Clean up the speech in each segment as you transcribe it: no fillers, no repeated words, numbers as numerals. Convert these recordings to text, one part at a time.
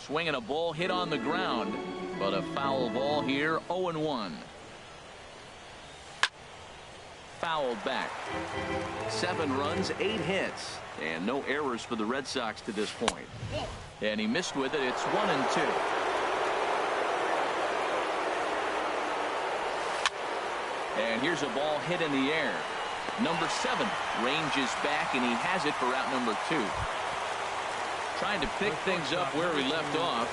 Swinging a ball hit on the ground, but a foul ball here. 0-1. Fouled back. 7 runs, 8 hits, and no errors for the Red Sox to this point. And he missed with it. It's 1-2. And here's a ball hit in the air. Number 7 ranges back, and he has it for out number 2. Trying to pick things up where he left off,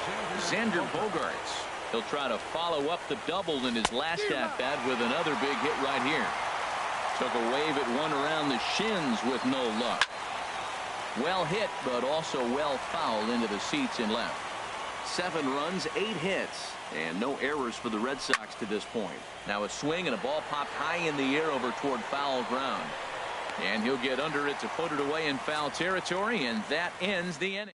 Xander Bogaerts. He'll try to follow up the double in his last at-bat with another big hit right here. Took a wave at one around the shins with no luck. Well hit, but also well fouled into the seats in left. 7 runs, 8 hits, and no errors for the Red Sox to this point. Now a swing and a ball popped high in the air over toward foul ground. And he'll get under it to put it away in foul territory, and that ends the inning.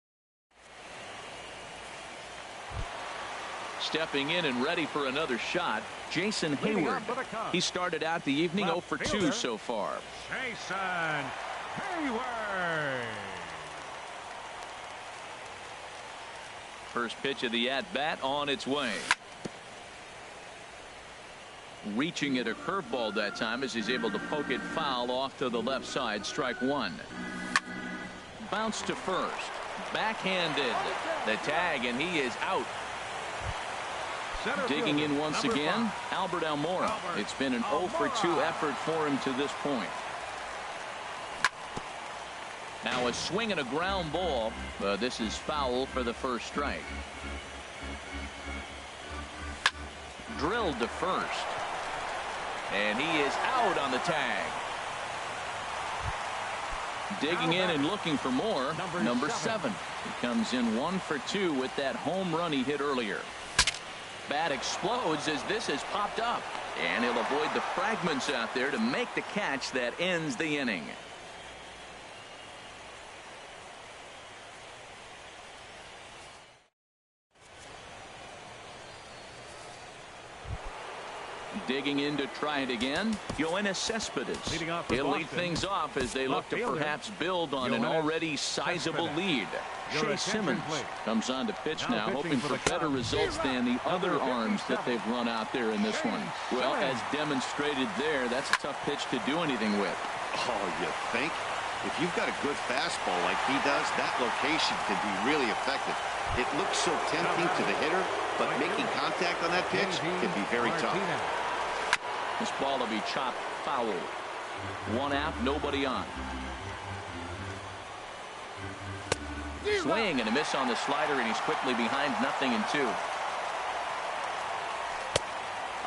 Stepping in and ready for another shot, Jason Hayward. He started out the evening 0 for 2 so far. Jason Hayward. First pitch of the at-bat on its way. Reaching at a curveball that time as he's able to poke it foul off to the left side. Strike 1. Bounce to first. Backhanded. The tag, and he is out. Digging in once again, Albert Almora. It's been an 0 for 2 effort for him to this point. Now a swing and a ground ball, but this is foul for the first strike. Drilled to first. And he is out on the tag. Digging in and looking for more, number 7. He comes in 1 for 2 with that home run he hit earlier. Bat explodes as this has popped up, and he'll avoid the fragments out there to make the catch that ends the inning. Digging in to try it again, Yoenis Cespedes. He'll lead things off as they look to perhaps build on an already sizable lead. Shea Simmons comes on to pitch now, hoping for better results than the other arms that they've run out there in this one. Well, as demonstrated there, that's a tough pitch to do anything with. Oh, you think? If you've got a good fastball like he does, that location can be really effective. It looks so tempting to the hitter, but making contact on that pitch can be very tough. This ball will be chopped foul. 1 out, nobody on. Swing and a miss on the slider, and he's quickly behind 0-2.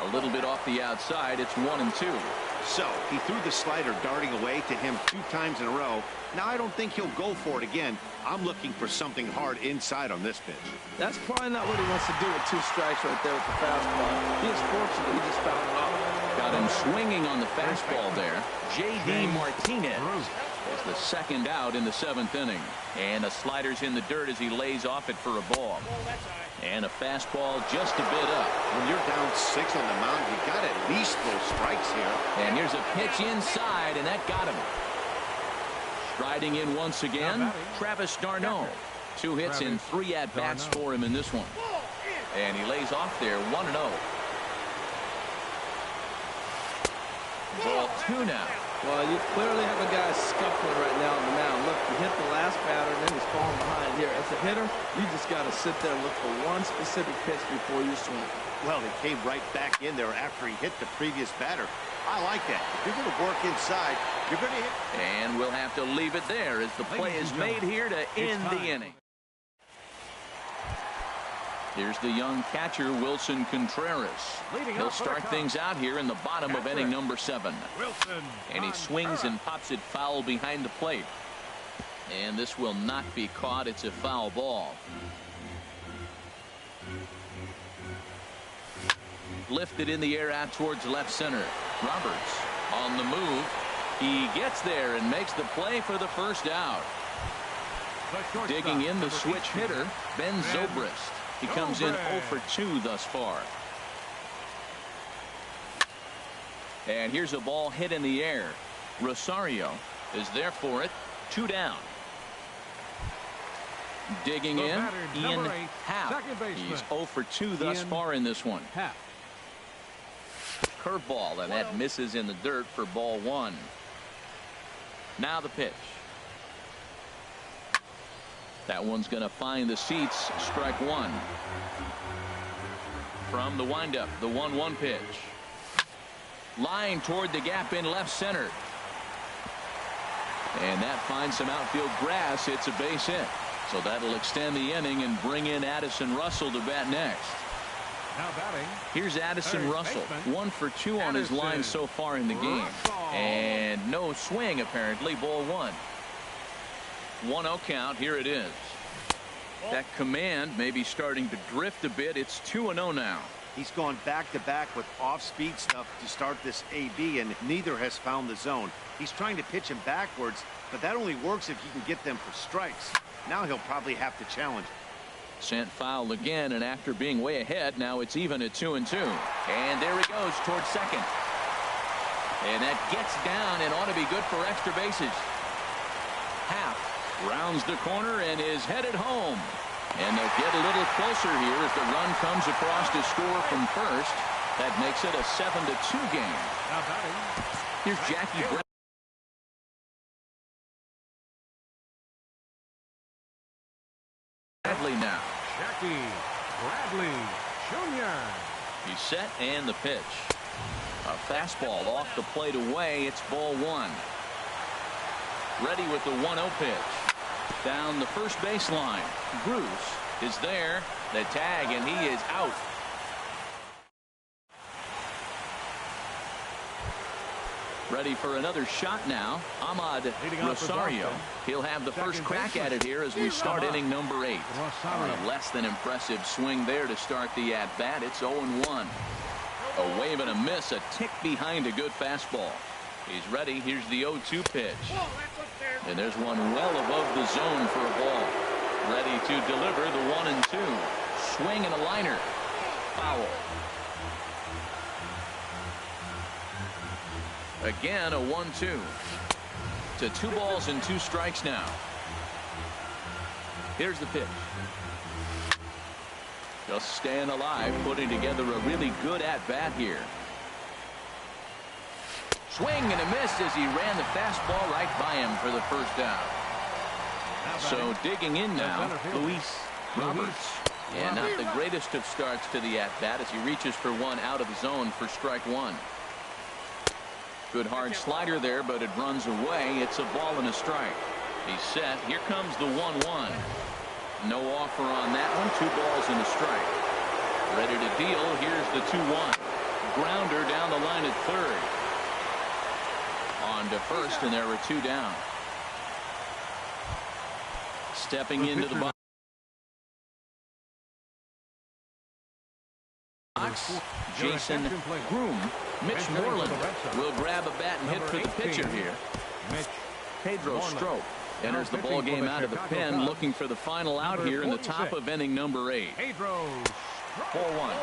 A little bit off the outside. It's 1-2. So he threw the slider darting away to him 2 times in a row. Now I don't think he'll go for it again. I'm looking for something hard inside on this pitch. That's probably not what he wants to do with 2 strikes right there with the fastball. He is fortunate he just fouled it off. Got him swinging on the fastball there. J.D. Martinez is the second out in the 7th inning. And the slider's in the dirt as he lays off it for a ball. And a fastball just a bit up. When you're down 6 on the mound, you got at least those strikes here. And here's a pitch inside, and that got him. Striding in once again, Travis d'Arnaud. 2 hits in 3 at-bats for him in this one. And he lays off there 1-0. Ball 2 now. Well, you clearly have a guy scuffling right now on the mound. Look, he hit the last batter, and then he's falling behind here. As a hitter, you just got to sit there and look for one specific pitch before you swing. Well, he came right back in there after he hit the previous batter. I like that. If you're going to work inside, you're going to hit. And we'll have to leave it there as the play is made here to end the inning. Here's the young catcher, Wilson Contreras. He'll start things out here in the bottom of inning number 7. And he swings and pops it foul behind the plate. And this will not be caught. It's a foul ball. Lifted in the air out towards left center. Roberts on the move. He gets there and makes the play for the first out. Digging in the switch hitter, Ben Zobrist. He comes in 0 for 2 thus far. And here's a ball hit in the air. Rosario is there for it. 2 down. Digging in, Ian Happ. He's 0 for 2 thus far in this one. Curveball, and that misses in the dirt for ball 1. Now the pitch. That one's going to find the seats. Strike 1. From the windup, the 1-1 pitch. Line toward the gap in left center. And that finds some outfield grass. It's a base hit. So that'll extend the inning and bring in Addison Russell to bat next. Now batting. Here's Addison Russell. 1 for 2 on his line so far in the game. And no swing, apparently. Ball 1. 1-0 count. Here it is. That command may be starting to drift a bit. It's 2-0 now. He's gone back-to-back with off-speed stuff to start this AB, and neither has found the zone. He's trying to pitch him backwards, but that only works if he can get them for strikes. Now he'll probably have to challenge. Sent foul again, and after being way ahead, now it's even at 2-2. And there he goes towards second. And that gets down and ought to be good for extra bases. Happ rounds the corner and is headed home. And they'll get a little closer here as the run comes across to score from first. That makes it a 7-2 game. Here's Jackie Bradley now. Jackie Bradley Jr. He's set and the pitch. A fastball off the plate away. It's ball 1. Ready with the 1-0 pitch. Down the first baseline. Bruce is there. The tag, and he is out. Ready for another shot now. Ahmad Rosario. He'll have the first crack at it here as we start inning number 8. On a less than impressive swing there to start the at-bat. It's 0-1. A wave and a miss, a tick behind a good fastball. He's ready. Here's the 0-2 pitch. And there's one well above the zone for a ball. Ready to deliver the 1-2. Swing and a liner. Foul. Again, a 1-2. To 2 balls and 2 strikes now. Here's the pitch. Just staying alive, putting together a really good at-bat here. Swing and a miss as he ran the fastball right by him for the first down. So digging in now, Luis Roberts. And not the greatest of starts to the at-bat as he reaches for one out of the zone for strike 1. Good hard slider there, but it runs away. It's a ball and a strike. He's set. Here comes the 1-1. No offer on that one. 2 balls and a strike. Ready to deal. Here's the 2-1. Grounder down the line at third. On to first, and there are 2 down. Stepping into the box. Jason Groom. Mitch Moreland will grab a bat and hit for the pitcher here. Pedro Strop enters the ball game out of the pen, looking for the final out here in the top of inning number 8. 4-1.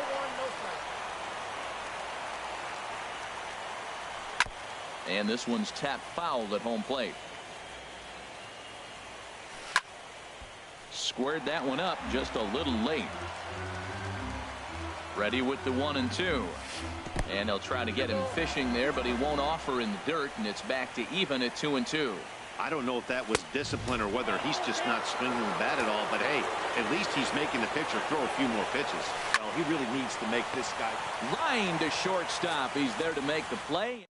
And this one's tapped foul at home plate. Squared that one up just a little late. Ready with the 1-2. And they'll try to get him fishing there, but he won't offer in the dirt, and it's back to even at 2-2. I don't know if that was discipline or whether he's just not swinging the bat at all, but hey, at least he's making the pitcher throw a few more pitches. Well, he really needs to make this guy. Line to shortstop. He's there to make the play.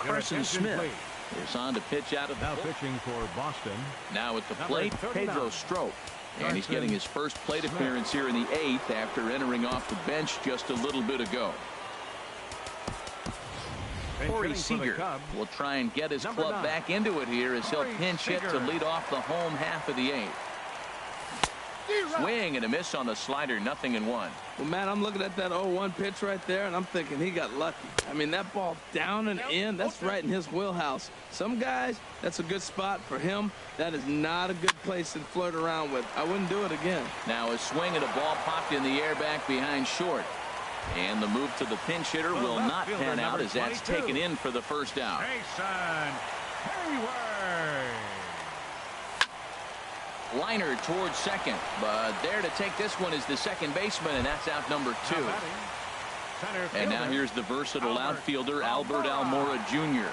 Carson Smith is on to pitch out of the pitching for Boston. Now at the plate, Pedro Strop. And he's getting his first plate appearance here in the 8th after entering off the bench just a little bit ago. Corey Seager will try and get his club back into it here as he'll pinch hit to lead off the home half of the 8th. Swing and a miss on the slider, 0-1. Well, man, I'm looking at that 0-1 pitch right there, and I'm thinking he got lucky. I mean, that ball down and in, that's right in his wheelhouse. Some guys, that's a good spot. For him, that is not a good place to flirt around with. I wouldn't do it again. Now a swing and a ball popped in the air back behind short. And the move to the pinch hitter will not pan out as that's taken in for the first out. Liner towards second, but there to take this one is the second baseman, and that's out number 2. And now here's the versatile outfielder, Albert Almora Jr.,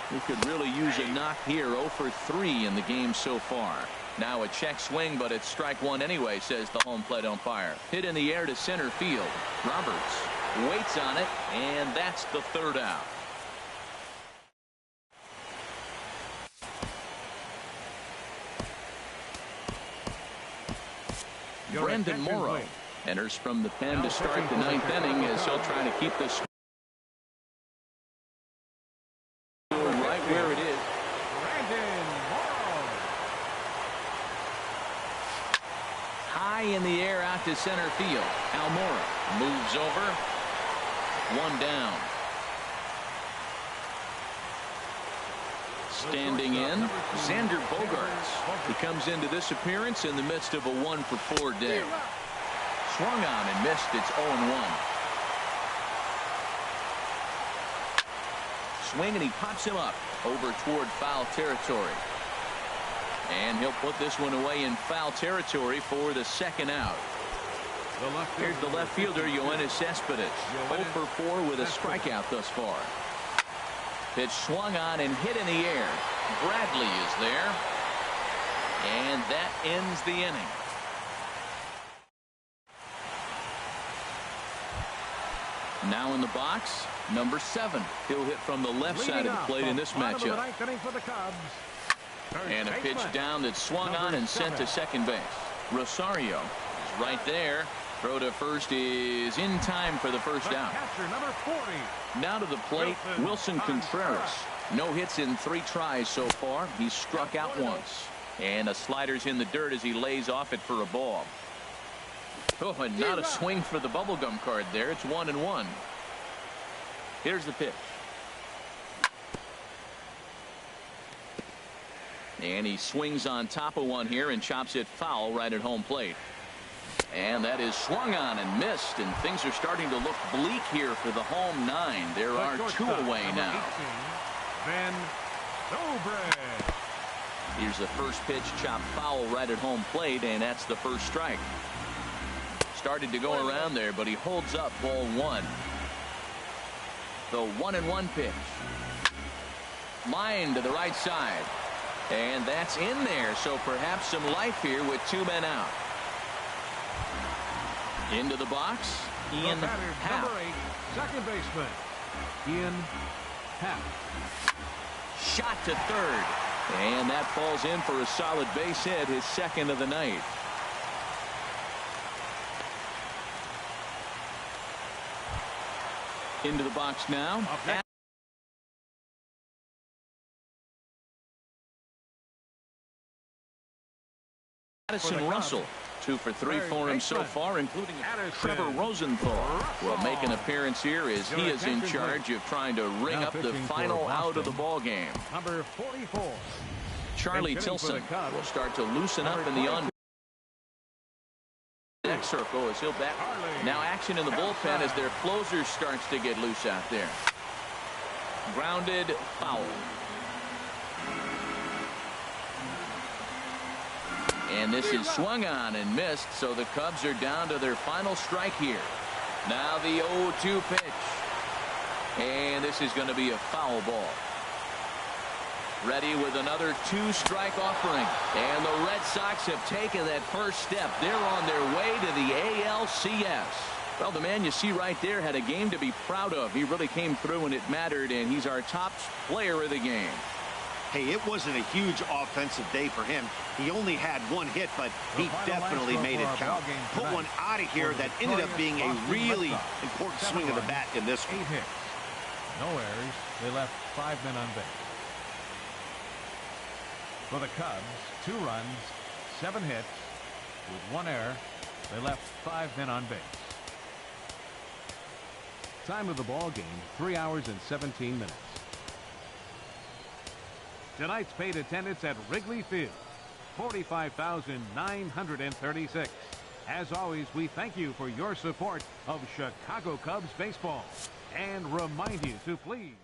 who could really use a knock here. 0 for 3 in the game so far. Now a check swing, but it's strike one anyway, says the home plate umpire. Hit in the air to center field. Roberts waits on it, and that's the third out. Brandon Morrow enters from the pen to start the 9th inning as he'll try to keep this right where it is. Brandon Morrow. High in the air out to center field. Almora moves over. One down. Standing in, Xander Bogaerts. He comes into this appearance in the midst of a 1 for 4 day. Swung on and missed. It's 0-1. Swing, and he pops him up over toward foul territory. And he'll put this one away in foul territory for the second out. Here's the left fielder, Yoenis Cespedes. 0 for 4 with a strikeout thus far. Pitch swung on and hit in the air. Bradley is there. And that ends the inning. Now in the box, number 7. He'll hit from the left side of the plate in this matchup. And a pitch down that swung on and sent to second base. Rosario is right there. Throw to first is in time for the first out. Now to the plate, Wilson Contreras. No hits in 3 tries so far. He's struck out once. And a slider's in the dirt as he lays off it for a ball. Oh, and not a swing for the bubblegum card there. It's 1-1. Here's the pitch. And he swings on top of one here and chops it foul right at home plate. And that is swung on and missed, and things are starting to look bleak here for the home 9. There are 2 away now. Here's the first pitch, chopped foul right at home plate, and that's the first strike. Started to go around there, but he holds up ball 1. The 1-1 pitch. Line to the right side. And that's in there, so perhaps some life here with 2 men out. Into the box, Ian Happ. Number 8, second baseman, Ian Happ. Shot to third. And that falls in for a solid base hit, his second of the night. Into the box now. Addison Russell. 2 for 3 for him so far, including Trevor Rosenthal will make an appearance here as he is in charge of trying to ring up the final out of the ball game. Number 44. Charlie Tilson will start to loosen up in the on next circle as he'll bat. Now action in the bullpen as their closer starts to get loose out there. Grounded, foul. And this is swung on and missed, so the Cubs are down to their final strike here. Now the 0-2 pitch. And this is going to be a foul ball. Ready with another 2-strike offering. And the Red Sox have taken that first step. They're on their way to the ALCS. Well, the man you see right there had a game to be proud of. He really came through when it mattered, and he's our top player of the game. Hey, it wasn't a huge offensive day for him. He only had 1 hit, but he definitely made it count. Put one out of here that ended up being a really important swing of the bat in this one. 8 hits. No errors. They left 5 men on base. For the Cubs, 2 runs, 7 hits. With 1 error, they left 5 men on base. Time of the ball game, 3 hours and 17 minutes. Tonight's paid attendance at Wrigley Field, 45,936. As always, we thank you for your support of Chicago Cubs baseball and remind you to please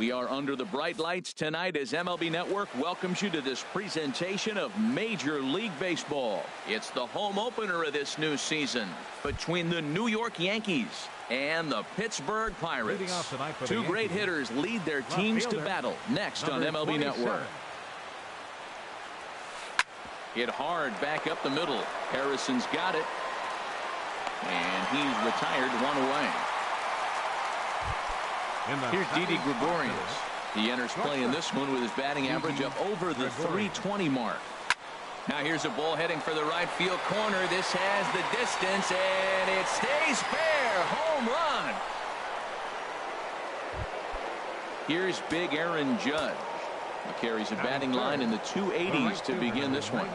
We are under the bright lights tonight as MLB Network welcomes you to this presentation of Major League Baseball. It's the home opener of this new season between the New York Yankees and the Pittsburgh Pirates. Two great hitters lead their teams to battle next on MLB Network. Hit hard back up the middle. Harrison's got it. And he's retired, one away. Here's Didi Gregorius. He enters play in this one with his batting average up over the .320 mark. Now here's a ball heading for the right field corner. This has the distance, and it stays fair. Home run. Here's big Aaron Judge. He carries a batting line in the 280s to begin this one.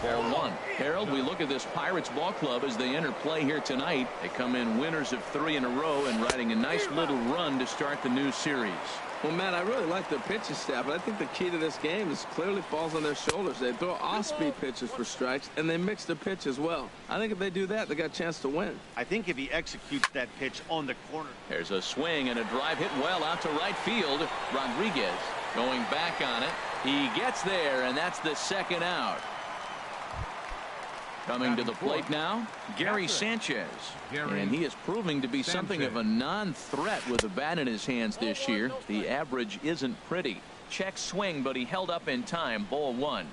Ball one. Harold, we look at this Pirates ball club as they enter play here tonight. They come in winners of 3 in a row and riding a nice little run to start the new series. Well, Matt, I really like their pitching staff, but I think the key to this game is clearly falls on their shoulders. They throw off-speed pitches for strikes, and they mix the pitch as well. I think if they do that, they got a chance to win. I think if he executes that pitch on the corner. There's a swing and a drive hit well out to right field. Rodriguez going back on it. He gets there, and that's the second out. Coming to the plate now, Gary Sanchez. And he is proving to be something of a non-threat with a bat in his hands this year. The average isn't pretty. Check swing, but he held up in time. Ball one.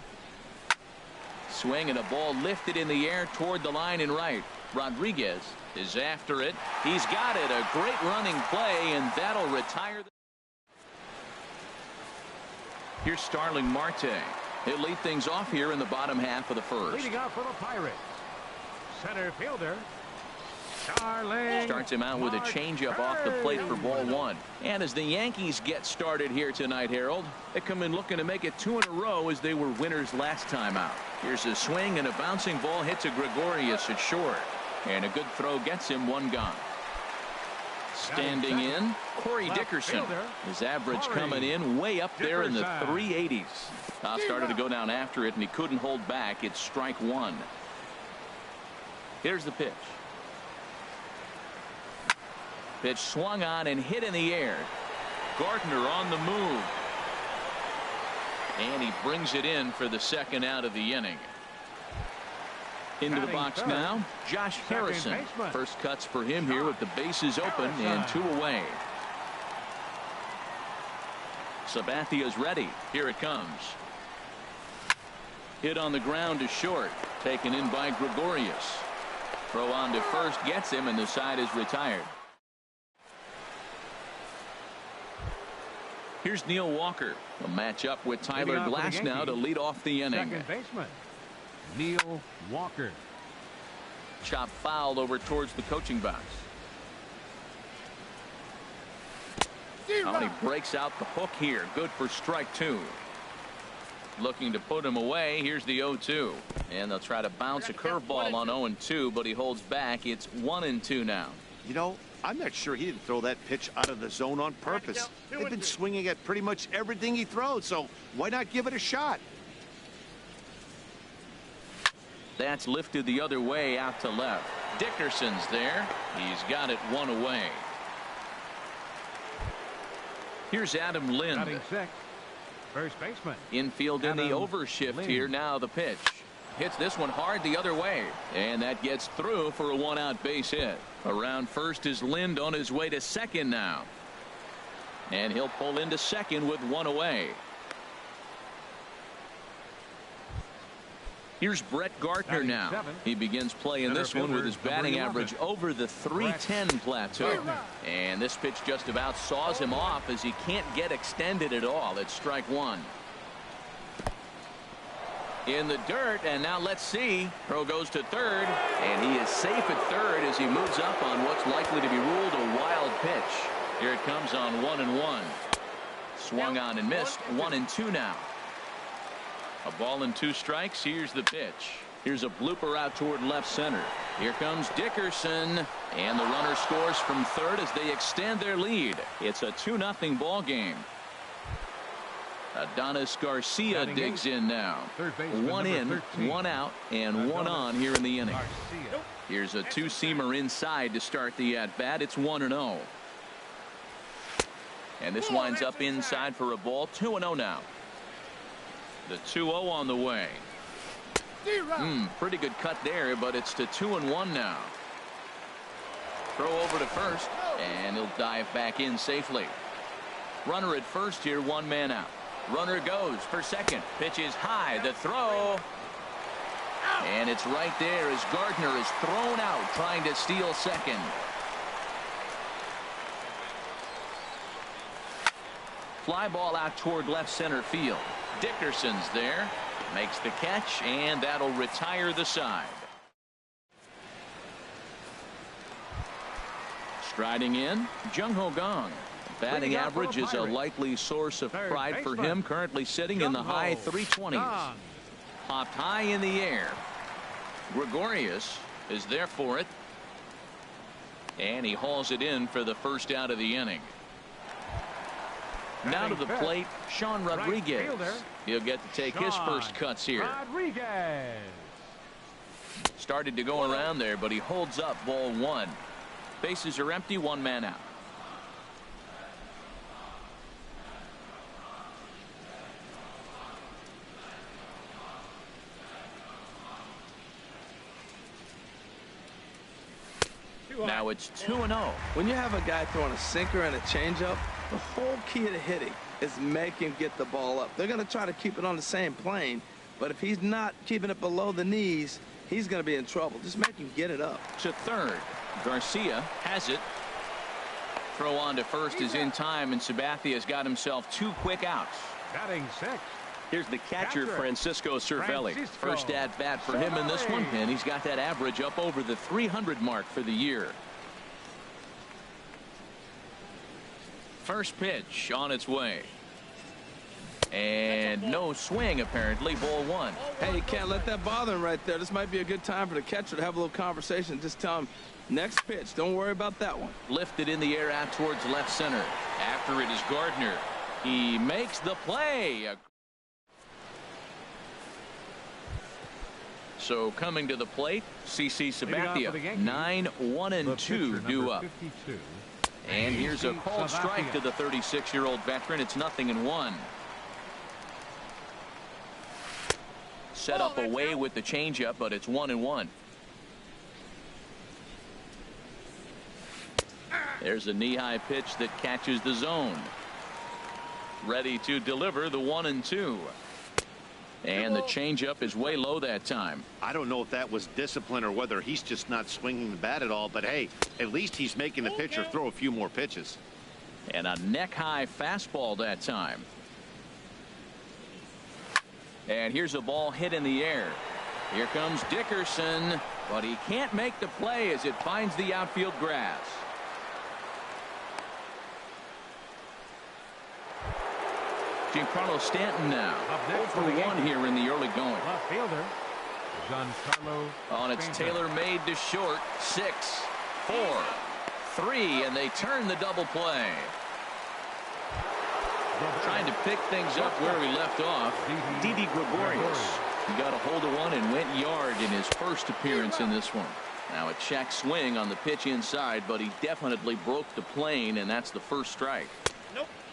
Swing and a ball lifted in the air toward the line and right. Rodriguez is after it. He's got it. A great running play, and that'll retire. Here's Starling Marte. He'll lead things off here in the bottom half of the first. Leading off for the Pirates, center fielder Starling. Starts him out with a changeup off the plate for ball one. And as the Yankees get started here tonight, Harold, they come in looking to make it 2 in a row as they were winners last time out. Here's a swing and a bouncing ball hits a Gregorius at short. And a good throw gets him, one gone. Standing in, Corey Dickerson. His average coming in way up there in the 380s. Started to go down after it, and he couldn't hold back. It's strike one. Here's the pitch. Pitch swung on and hit in the air. Gardner on the move. And he brings it in for the second out of the inning. Into the box now, Josh Harrison. First cuts for him here with the bases open and 2 away. Sabathia's ready. Here it comes. Hit on the ground to short. Taken in by Gregorius. Throw on to first gets him, and the side is retired. Here's Neil Walker. A matchup with Tyler Glass now to lead off the inning. Second baseman Neil Walker. Chop fouled over towards the coaching box. He breaks out the hook here. Good for strike 2. Looking to put him away. Here's the 0-2. And they'll try to bounce a curveball on 0-2, but he holds back. It's 1-2 now. You know, I'm not sure he didn't throw that pitch out of the zone on purpose. They've been swinging at pretty much everything he throws, so why not give it a shot? That's lifted the other way out to left. Dickerson's there. He's got it 1 away. Here's Adam Lind. Batting sixth, first baseman. Infield in the overshift here. Now the pitch. Hits this one hard the other way. And that gets through for a 1-out base hit. Around first is Lind on his way to second now. And he'll pull into second with 1 away. Here's Brett Gardner now. He begins play in this one with his batting average over the 310 plateau. And this pitch just about saws him off as he can't get extended at all. It's strike 1. In the dirt, and now let's see. Throw goes to third, and he is safe at third as he moves up on what's likely to be ruled a wild pitch. Here it comes on 1-1. Swung on and missed. 1-2 now. A ball and 2 strikes. Here's the pitch. Here's a blooper out toward left center. Here comes Dickerson, and the runner scores from third as they extend their lead. It's a 2-0 ball game. Adonis Garcia digs in now. 1 in, 1 out, and 1 on here in the inning. Here's a 2-seamer inside to start the at-bat. It's 1-0. And this winds up inside for a ball. 2-0 now. The 2-0 on the way. Pretty good cut there, but it's to 2-1 now. Throw over to first, and he'll dive back in safely. Runner at first here, one man out. Runner goes for second. Pitch is high. The throw. And it's right there as Gardner is thrown out trying to steal second. Fly ball out toward left center field. Dickerson's there. Makes the catch, and that'll retire the side. Striding in, Jung-Ho Gong. Batting average is a likely source of pride for him, currently sitting in the high 320s. Popped high in the air. Gregorius is there for it. And he hauls it in for the first out of the inning. Now to the plate, Sean Rodriguez. He'll get to take his first cuts here. Started to go around there, but he holds up ball one. Bases are empty, one man out. Now it's 2-0. When you have a guy throwing a sinker and a changeup, the whole key to hitting is make him get the ball up. They're going to try to keep it on the same plane, but if he's not keeping it below the knees, he's going to be in trouble. Just make him get it up. To third. Garcia has it. Throw on to first is in time, and Sabathia's got himself two quick outs. Batting six. Here's the catcher, Francisco Cervelli. First at bat for him in this one, and he's got that average up over the 300 mark for the year. First pitch on its way. And no swing, apparently. Ball one. Hey, you can't let that bother him right there. This might be a good time for the catcher to have a little conversation. Just tell him, next pitch, don't worry about that one. Lifted in the air out towards left center. After it is Gardner. He makes the play. So coming to the plate, CC Sabathia. 9-1-2 due up. 52. And here's a called strike to the 36-year-old veteran. It's 0-1. Set up away with the changeup, but it's 1-1. There's a knee-high pitch that catches the zone. Ready to deliver the 1-2. And the changeup is way low that time. I don't know if that was discipline or whether he's just not swinging the bat at all, but hey, at least he's making the pitcher throw a few more pitches. And a neck-high fastball that time. And here's a ball hit in the air. Here comes Dickerson, but he can't make the play as it finds the outfield grass. Giancarlo Stanton now. 0-for-1 here in the early going. Left fielder, Giancarlo. On its tailor-made to short. 6, 4, 3, and they turn the double play. Trying to pick things up where he left off. Didi Gregorius. He got a hold of one and went yard in his first appearance in this one. Now a check swing on the pitch inside, but he definitely broke the plane, and that's the first strike.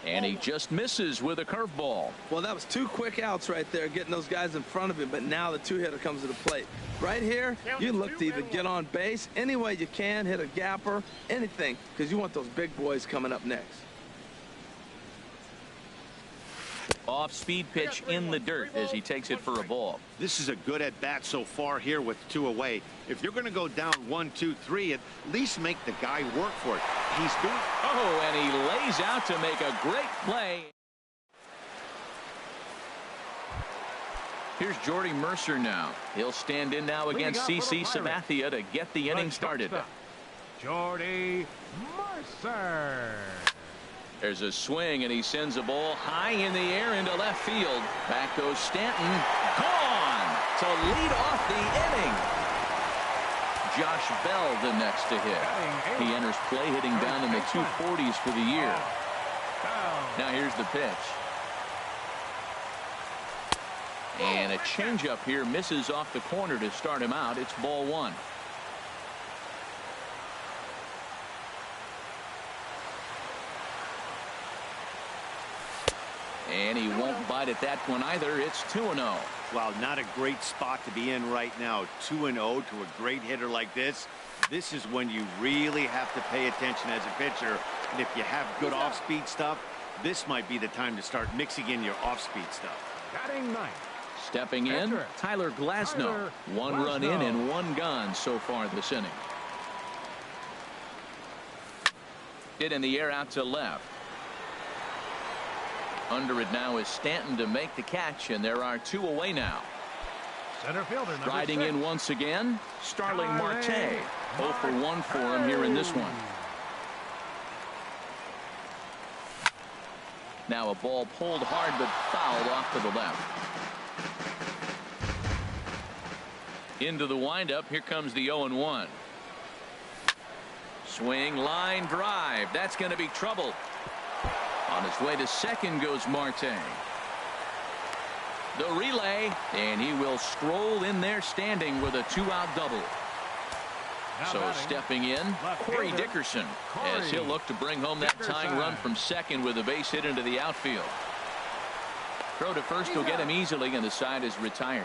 And he just misses with a curveball. Well, that was two quick outs right there, getting those guys in front of him, but now the two-hitter comes to the plate. Right here, you look to either get on base any way you can, hit a gapper, anything, because you want those big boys coming up next. Off-speed pitch in the dirt as he takes it for a ball. This is a good at-bat so far here with 2 away. If you're going to go down 1, 2, 3, at least make the guy work for it. He's doing. Oh, and he lays out to make a great play. Here's Jordy Mercer now. He'll stand in now against CC Sabathia to get the inning started. Jordy Mercer. There's a swing, and he sends a ball high in the air into left field. Back goes Stanton. Gone to lead off the inning. Josh Bell the next to hit. He enters play hitting down in the 240s for the year. Now here's the pitch. And a changeup here misses off the corner to start him out. It's ball one. And he won't bite at that one either. It's 2-0. Wow, not a great spot to be in right now. 2-0 to a great hitter like this. This is when you really have to pay attention as a pitcher. And if you have good off-speed stuff, this might be the time to start mixing in your off-speed stuff. Batting ninth. Stepping in, Tyler Glasnow. One run in and one gone so far this inning. Hit in the air out to left. Under it now is Stanton to make the catch, and there are 2 away now. Center fielder number Riding 6. in once again, Starling Marte. 0 for 1 for him here in this one. Now a ball pulled hard but fouled off to the left. Into the windup. Here comes the 0-1. Swing, line drive. That's going to be trouble. On his way to second goes Marte. The relay, and he will stroll in there standing with a 2-out double. Now So batting, stepping in, Corey Dickerson, as he'll look to bring home that tying run from second with a base hit into the outfield. Throw to first will get him easily, and the side is retired.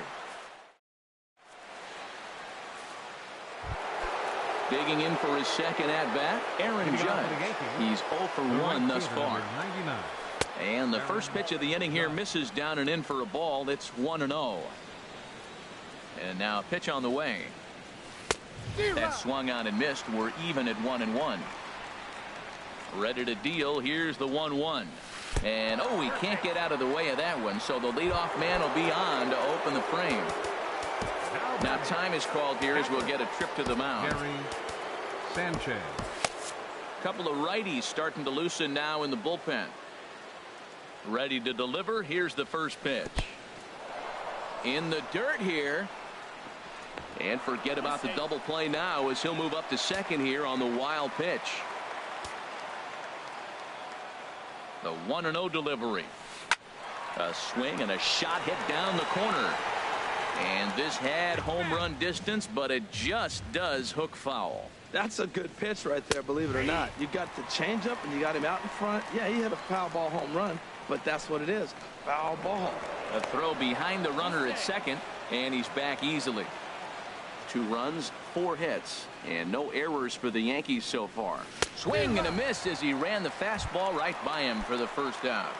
Digging in for his second at-bat, Aaron Judge. He's 0 for 1 thus far. And the first pitch of the inning here misses down and in for a ball. It's 1-0. And now a pitch on the way. That swung on and missed. We're even at 1-1. Ready to deal. Here's the 1-1. And oh, he can't get out of the way of that one. So the leadoff man will be on to open the frame. Now time is called here as we'll get a trip to the mound. Gary Sanchez. Couple of righties starting to loosen now in the bullpen. Ready to deliver. Here's the first pitch. In the dirt here. And forget about the double play now as he'll move up to second here on the wild pitch. The 1-0 delivery. A swing and a shot hit down the corner. And this had home run distance, but it just does hook foul. That's a good pitch right there, believe it or not. You got the changeup and you got him out in front. Yeah, he hit a foul ball home run, but that's what it is. Foul ball. A throw behind the runner at second, and he's back easily. 2 runs, 4 hits, and no errors for the Yankees so far. Swing and a miss as he ran the fastball right by him for the first out.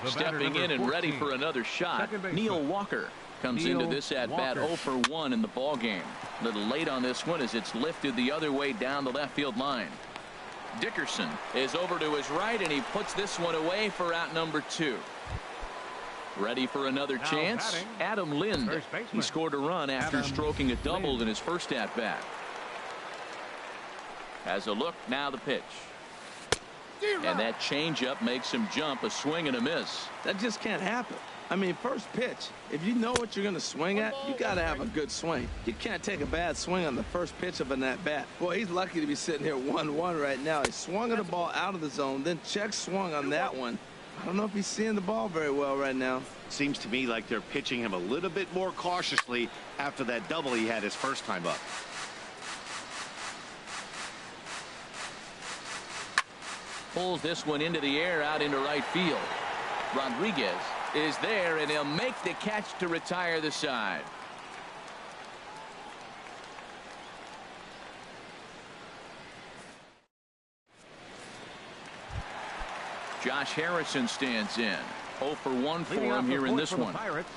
Stepping in and ready for another shot, Neil Walker comes into this at bat 0 for 1 in the ball game. A little late on this one as it's lifted the other way down the left field line. Dickerson is over to his right, and he puts this one away for out number 2. Ready for another chance. Adam Lind. He scored a run after stroking a double in his first at bat. As a look, now the pitch. And that changeup makes him jump. A swing and a miss. That just can't happen. I mean, first pitch, if you know what you're going to swing at, you got to have a good swing. You can't take a bad swing on the first pitch of an at-bat. Boy, he's lucky to be sitting here 1-1 right now. He swung at the ball out of the zone, then check swung on that one. I don't know if he's seeing the ball very well right now. Seems to me like they're pitching him a little bit more cautiously after that double he had his first time up. Pulls this one into the air out into right field. Rodriguez is there, and he'll make the catch to retire the side. Josh Harrison stands in. 0 for 1 for him here in this one. Pirates,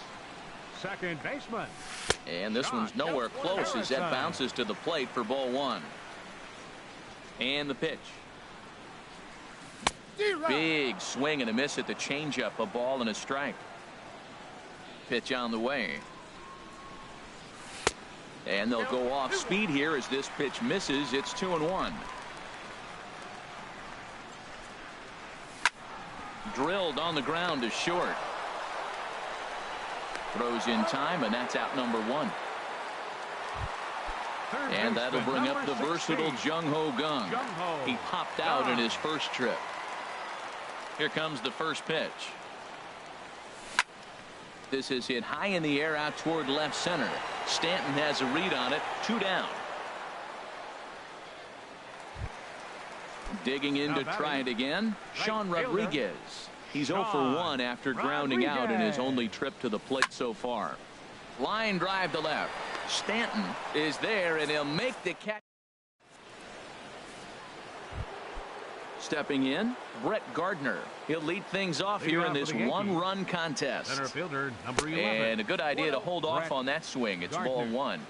second baseman. And this one's nowhere close as that bounces to the plate for ball 1. And the pitch. Big swing and a miss at the changeup. A ball and a strike. Pitch on the way. And they'll go off speed here as this pitch misses. It's 2-1. Drilled on the ground to short. Throws in time, and that's out number 1. And that'll bring up the versatile Jung-Ho Kang. He popped out in his first trip. Here comes the first pitch. This is hit high in the air out toward left center. Stanton has a read on it. 2 down. Digging in to try it again. Sean Rodriguez. He's 0 for 1 after grounding out in his only trip to the plate so far. Line drive to left. Stanton is there, and he'll make the catch. Stepping in, Brett Gardner. He'll lead things off here in this one-run contest. Center fielder, number 11. And a good idea to hold off on that swing. It's ball 1.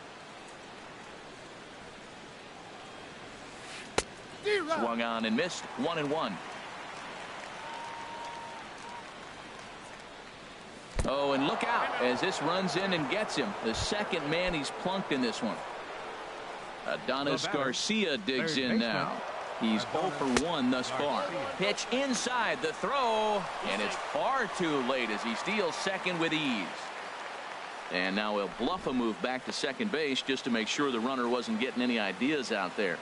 Swung on and missed. 1-1. Oh, and look out as this runs in and gets him. The second man he's plunked in this one. Adonis Garcia digs in now. He's 0 for 1 thus far. Pitch inside the throw, and it's far too late as he steals second with ease. And now he'll bluff a move back to second base just to make sure the runner wasn't getting any ideas out there.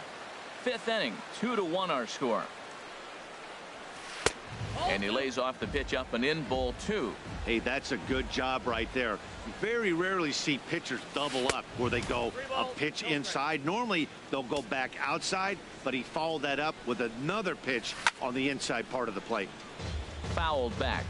5th inning, 2-1 our score. And he lays off the pitch up and in, ball 2. Hey, that's a good job right there. You very rarely see pitchers double up where they go a pitch inside. Normally they'll go back outside, but he followed that up with another pitch on the inside part of the plate. Fouled back.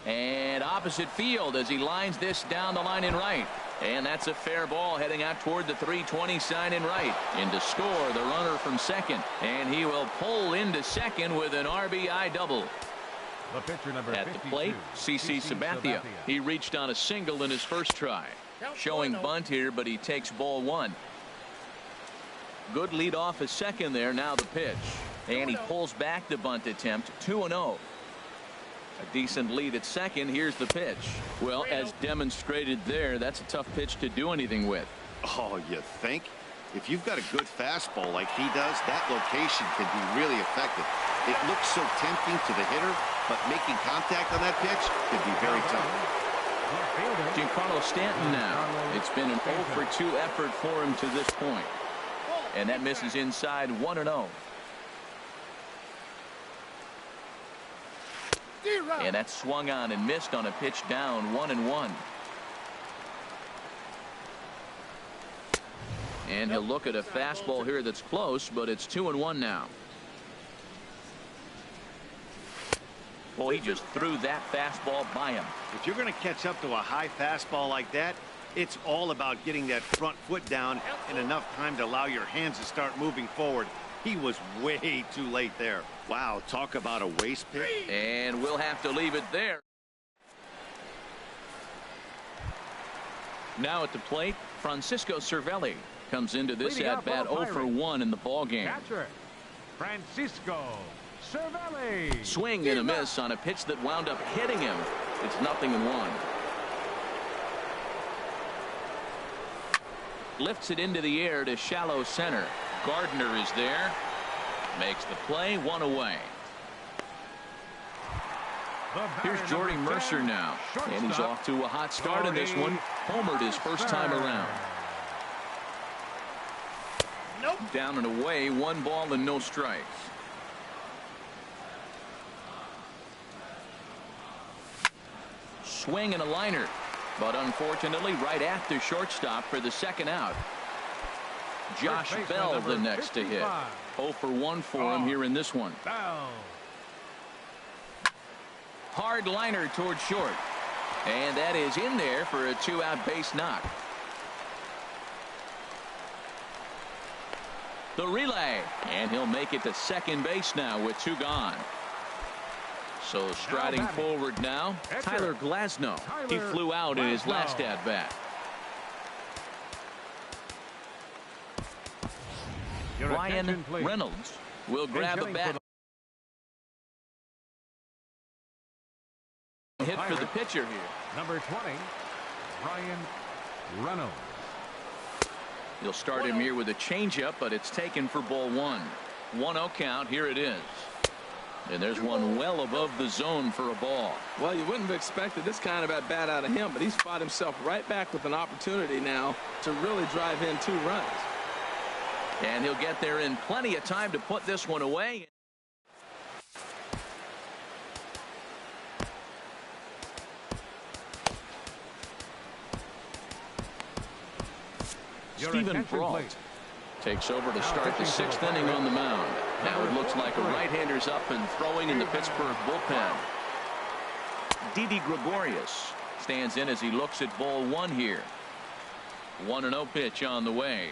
And opposite field as he lines this down the line in right. And that's a fair ball heading out toward the 320 sign in right. In to score the runner from second. And he will pull into second with an RBI double. The pitcher number at 52, the plate, CC Sabathia. He reached on a single in his first try. Showing bunt here, but he takes ball 1. Good lead off his second there. Now the pitch. And he pulls back the bunt attempt. 2-0. A decent lead at second. Here's the pitch. Well, as demonstrated there, that's a tough pitch to do anything with. Oh, you think? If you've got a good fastball like he does, that location can be really effective. It looks so tempting to the hitter, but making contact on that pitch can be very tough. Giancarlo Stanton now. It's been an 0 for 2 effort for him to this point. And that misses inside. 1-0. And that swung on and missed on a pitch down. 1-1. And he'll look at a fastball here that's close, but it's 2-1 now. Well, he just threw that fastball by him. If you're going to catch up to a high fastball like that, it's all about getting that front foot down in enough time to allow your hands to start moving forward. He was way too late there. Wow, talk about a waste pitch. And we'll have to leave it there. Now at the plate, Francisco Cervelli comes into this at-bat 0 for 1 in the ballgame. Catcher, Francisco Cervelli. Swing and a miss on a pitch that wound up hitting him. It's 0-1. Lifts it into the air to shallow center. Gardner is there. Makes the play. 1 away. Here's Jordy Mercer now. And he's off to a hot start in this one. Homered his first time around. Down and away. 1 ball and no strikes. Swing and a liner. But unfortunately right at the shortstop for the second out. Josh Bell the next to hit. 0 for 1 for him here in this one. Hard liner toward short. And that is in there for a 2-out base knock. The relay. And he'll make it to second base now with 2 gone. So striding forward now, Tyler Glasnow. He flew out in his last at-bat. Ryan Reynolds will grab a bat. Hit for the pitcher here. Number 20, Ryan Reynolds. You'll start him here with a changeup, but it's taken for ball 1. 1-0 count. Here it is. And there's one well above the zone for a ball. Well, you wouldn't have expected this kind of at bat out of him, but he's fought himself right back with an opportunity now to really drive in 2 runs. And he'll get there in plenty of time to put this one away. Stephen Brault takes over to start the 6th inning on the mound. Now it looks like a right-hander's up and throwing in the Pittsburgh bullpen. Didi Gregorius stands in as he looks at ball one here. 1-0 pitch on the way.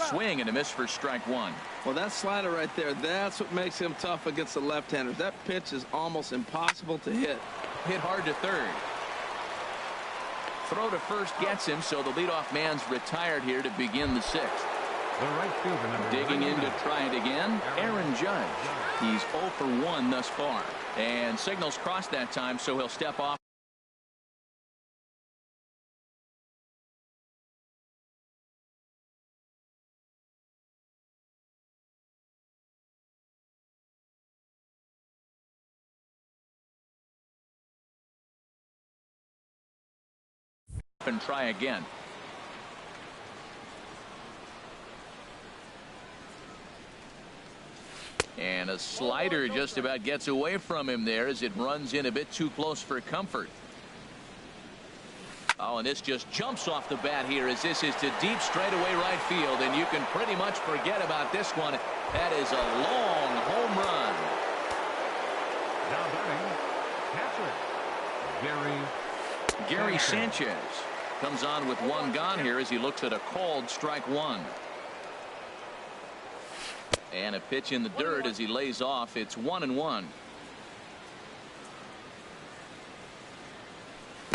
Swing and a miss for strike one. Well, that slider right there, that's what makes him tough against the left-handers. That pitch is almost impossible to hit. Hit hard to third. Throw to first gets him, so the leadoff man's retired here to begin the sixth. The right fielder, number Digging in to try it again, Aaron Judge. He's 0 for 1 thus far. And signals crossed that time, so he'll step off. And try again. And a slider just about gets away from him there as it runs in a bit too close for comfort. Oh, and this just jumps off the bat here as this is to deep straightaway right field, and you can pretty much forget about this one. That is a long home run. Now batting, catcher, Gary Sanchez comes on with one gone here as he looks at a called strike one. And a pitch in the dirt as he lays off. It's 1-1.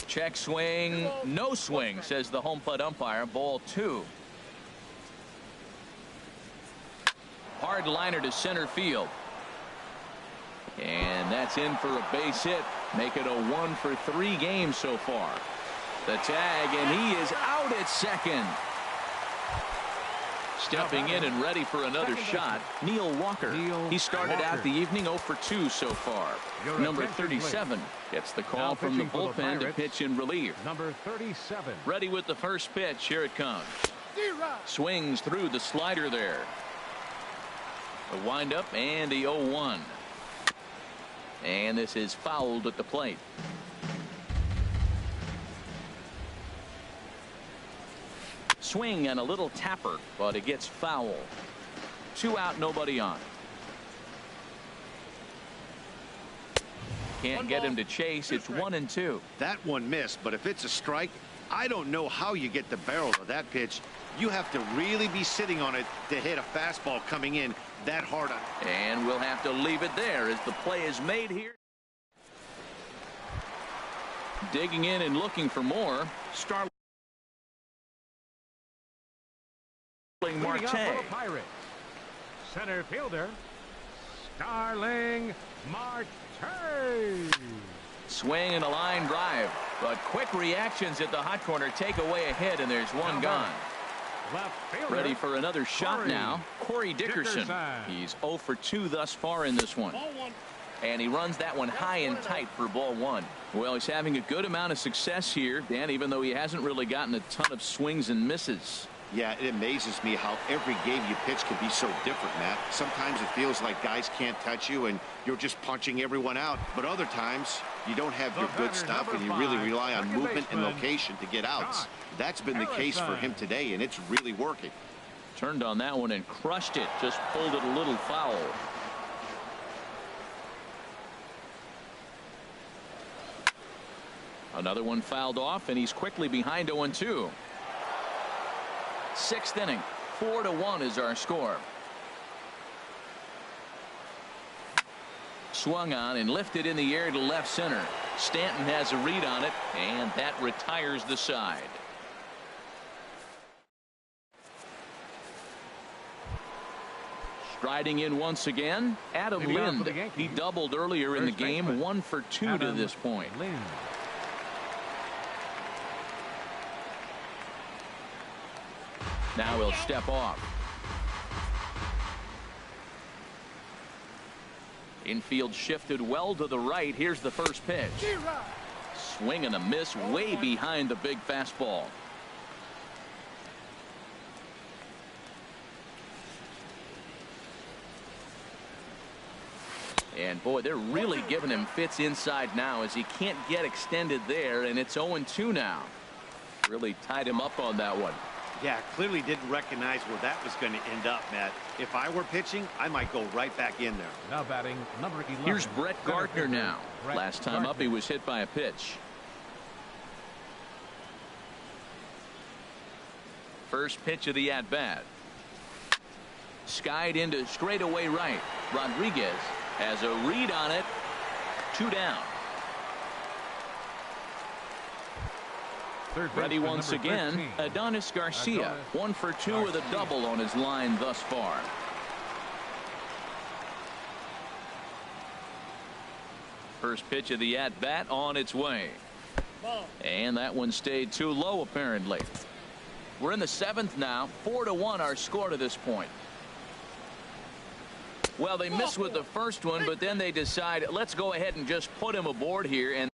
Check swing, no swing, says the home plate umpire. Ball two. Hard liner to center field. And that's in for a base hit. Make it a 1 for 3 games so far. The tag, and he is out at second. Stepping in and ready for another shot, Neil Walker. He started out the evening 0 for 2 so far. Number 37 gets the call from the bullpen to pitch in relief. Number 37. Ready with the first pitch. Here it comes. Swings through the slider there. A windup and the 0-1. And this is fouled at the plate. Swing and a little tapper, but it gets foul. 2 out, nobody on. Can't get him to chase. It's 1-2. That one missed, but if it's a strike, I don't know how you get the barrel of that pitch. You have to really be sitting on it to hit a fastball coming in that hard on. And we'll have to leave it there as the play is made here. Digging in and looking for more. Marte. Pirates. Center fielder, Starling Marte. Swing and a line drive, but quick reactions at the hot corner take away a hit, and there's one gone. Left fielder, Ready for another shot now. Corey Dickerson. He's 0 for 2 thus far in this one. And he runs that one high and tight for ball one. Well, he's having a good amount of success here, Dan, even though he hasn't really gotten a ton of swings and misses. Yeah, it amazes me how every game you pitch can be so different, Matt. Sometimes it feels like guys can't touch you and you're just punching everyone out. But other times you don't have your good stuff and you really rely on movement and location to get outs. That's been the case for him today, and it's really working. Turned on that one and crushed it. Just pulled it a little foul. Another one fouled off, and he's quickly behind 0-2. 6th inning, 4-1 is our score. Swung on and lifted in the air to left center. Stanton has a read on it, and that retires the side. Striding in once again, Adam Lind. He doubled earlier in the game, 1 for 2 to this point. Now he'll step off. Infield shifted well to the right. Here's the first pitch. Swing and a miss way behind the big fastball. And boy, they're really giving him fits inside now as he can't get extended there, and it's 0-2 now. Really tied him up on that one. Yeah, clearly didn't recognize where that was going to end up, Matt. If I were pitching, I might go right back in there. Now batting number 11. Here's Brett Gardner now. Last time up, he was hit by a pitch. First pitch of the at-bat. Skied into straightaway right. Rodriguez has a read on it. 2 down. Ready once again, 13. Adonis Garcia. 1 for 2 with a double on his line thus far. First pitch of the at-bat on its way. And that one stayed too low, apparently. We're in the 7th now. 4-1 our score to this point. Well, they missed with the first one, but then they decide, let's go ahead and just put him aboard here. And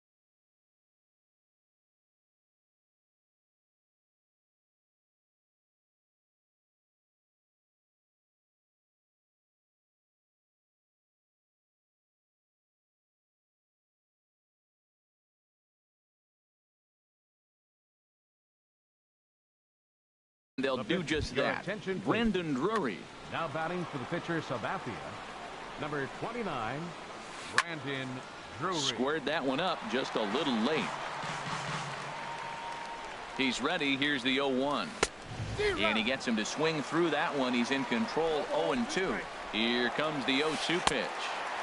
they'll do just that. Brandon Drury. Now batting for the pitcher, Sabathia. Number 29, Brandon Drury. Squared that one up just a little late. He's ready. Here's the 0-1. And he gets him to swing through that one. He's in control. 0-2. Here comes the 0-2 pitch.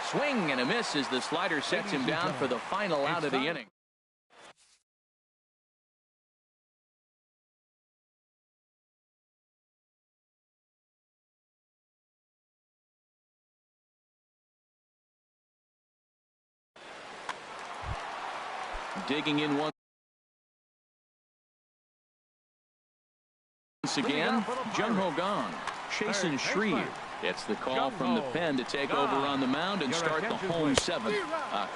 Swing and a miss as the slider sets him down for the final out of the inning. Digging in once again, Jung-Ho Gong, Chasen Shreve. It's the call from the pen to take over on the mound and start the home 7th.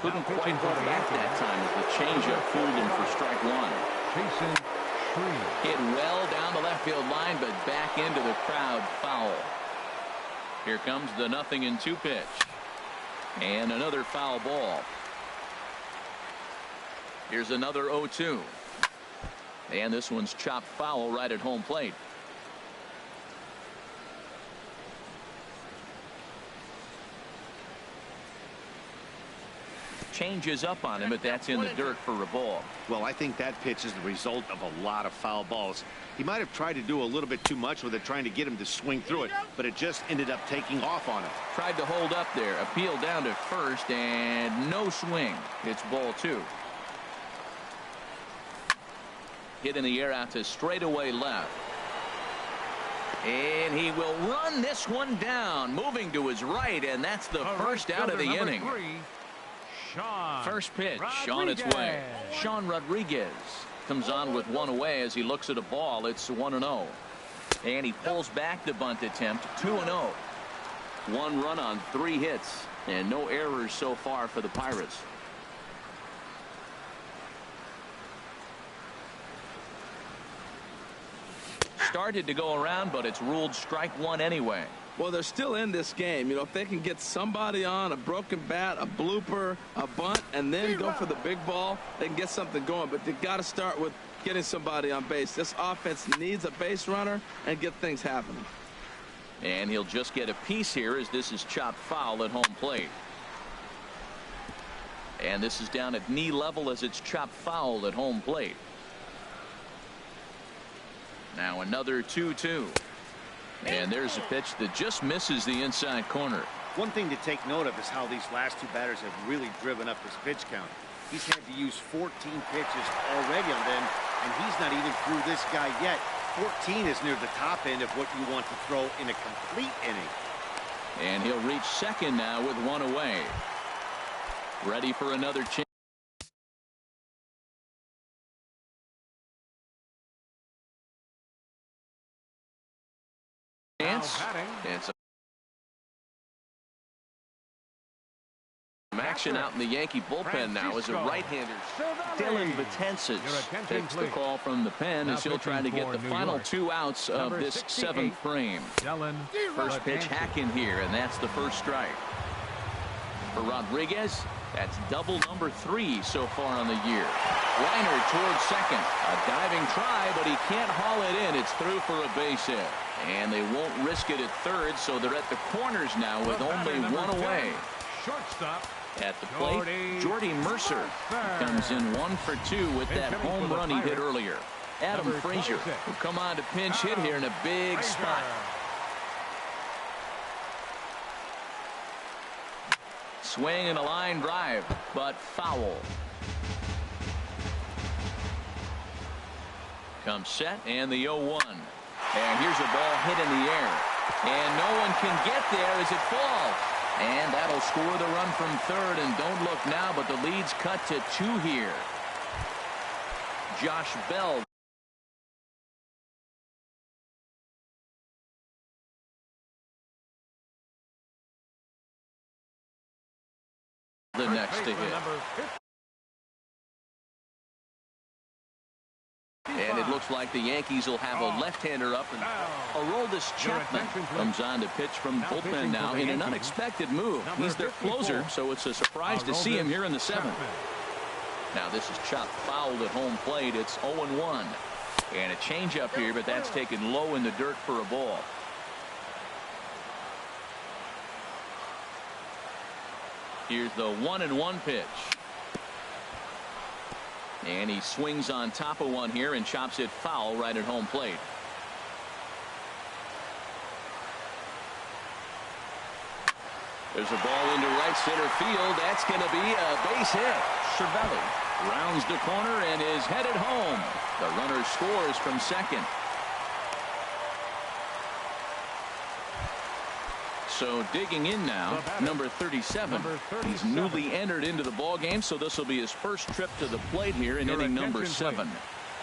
Couldn't quite hold back that time as the changeup fooled him for strike 1. Chasen Shreve. Hit well down the left field line, but back into the crowd, foul. Here comes the 0-2 pitch. And another foul ball. Here's another 0-2. And this one's chopped foul right at home plate. Changes up on him, but that's in the dirt for a ball. Well, I think that pitch is the result of a lot of foul balls. He might have tried to do a little bit too much with it, trying to get him to swing through it, but it just ended up taking off on him. Tried to hold up there, appeal down to first, and no swing. It's ball 2. Hit in the air out to straightaway left. And he will run this one down, moving to his right, and that's the first out of the inning. First pitch on its way. Sean Rodriguez comes on with one away as he looks at a ball. It's 1-0. And he pulls back the bunt attempt. 2-0. 1 run on 3 hits, and no errors so far for the Pirates. Started to go around, but it's ruled strike 1 anyway. Well, they're still in this game. You know, if they can get somebody on, a broken bat, a blooper, a bunt, and then go for the big ball, they can get something going. But they got to start with getting somebody on base. This offense needs a base runner and get things happening. And he'll just get a piece here as this is chopped foul at home plate. And this is down at knee level as it's chopped foul at home plate. Now another 2-2. And there's a pitch that just misses the inside corner. One thing to take note of is how these last 2 batters have really driven up his pitch count. He's had to use 14 pitches already on them, and he's not even through this guy yet. 14 is near the top end of what you want to throw in a complete inning. And he'll reach second now with 1 away. Ready for another chance. It's action out in the Yankee bullpen now as a right-hander. Dylan Betances takes the call from the pen as he'll try to get the final 2 outs of this 7th frame. First pitch hack in here, and that's the first strike. for Rodriguez. That's double number 3 so far on the year. Liner towards second. A diving try, but he can't haul it in. It's through for a base hit. And they won't risk it at third, so they're at the corners now with only one away. Shortstop. At the plate, Jordy Mercer comes in 1 for 2 with that home run he hit earlier. Adam Frazier will come on to pinch hit here in a big spot. Swing and a line drive, but foul. Comes set and the 0-1. And here's a ball hit in the air. And no one can get there as it falls. And that'll score the run from third. And don't look now, but the lead's cut to 2 here. Josh Bell. The next to hit. And it looks like the Yankees will have a left-hander up. And Aroldis Chapman comes on to pitch from bullpen now in an unexpected move. He's their closer, so it's a surprise to see him here in the 7th. Now this is chopped fouled at home plate. It's 0-1. And a changeup here, but that's taken low in the dirt for a ball. Here's the 1-1 pitch. And he swings on top of one here and chops it foul right at home plate. There's a ball into right center field. That's going to be a base hit. Cervelli rounds the corner and is headed home. The runner scores from second. So digging in now, number 37. He's newly entered into the ball game, so this will be his first trip to the plate here in inning number 7.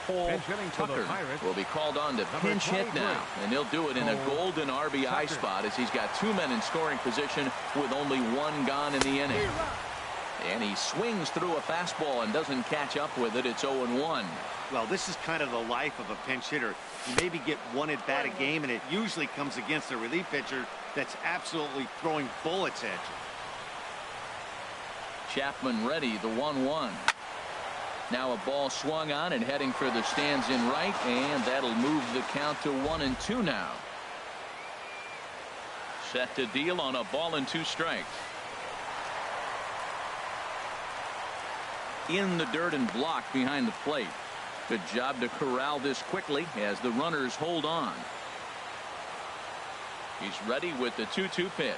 Paul Tucker will be called on to pinch hit now, and he'll do it in a golden RBI spot as he's got 2 men in scoring position with only 1 gone in the inning. And he swings through a fastball and doesn't catch up with it. It's 0-1. Well, this is kind of the life of a pinch hitter. You maybe get 1 at bat a game, and it usually comes against a relief pitcher that's absolutely throwing bullets at you. Chapman ready, the 1-1. Now a ball swung on and heading for the stands in right, and that'll move the count to 1-2 now. Set to deal on a ball and 2 strikes. In the dirt and blocked behind the plate. Good job to corral this quickly as the runners hold on. He's ready with the 2-2 pitch.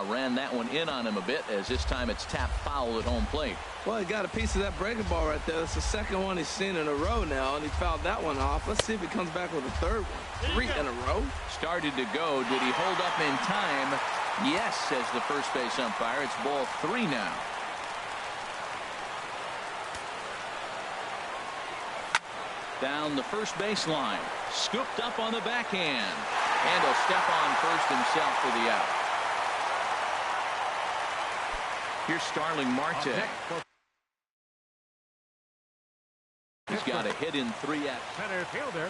Ran that one in on him a bit as this time it's tapped foul at home plate. Well, he got a piece of that breaking ball right there. That's the second one he's seen in a row now, and he fouled that one off. Let's see if he comes back with a third one. 3 in a row. Started to go. Did he hold up in time? Yes, says the first base umpire. It's ball 3 now. Down the first baseline. Scooped up on the backhand. And he'll step on first himself for the out. Here's Starling Marte. He's got a hit in 3 at center fielder.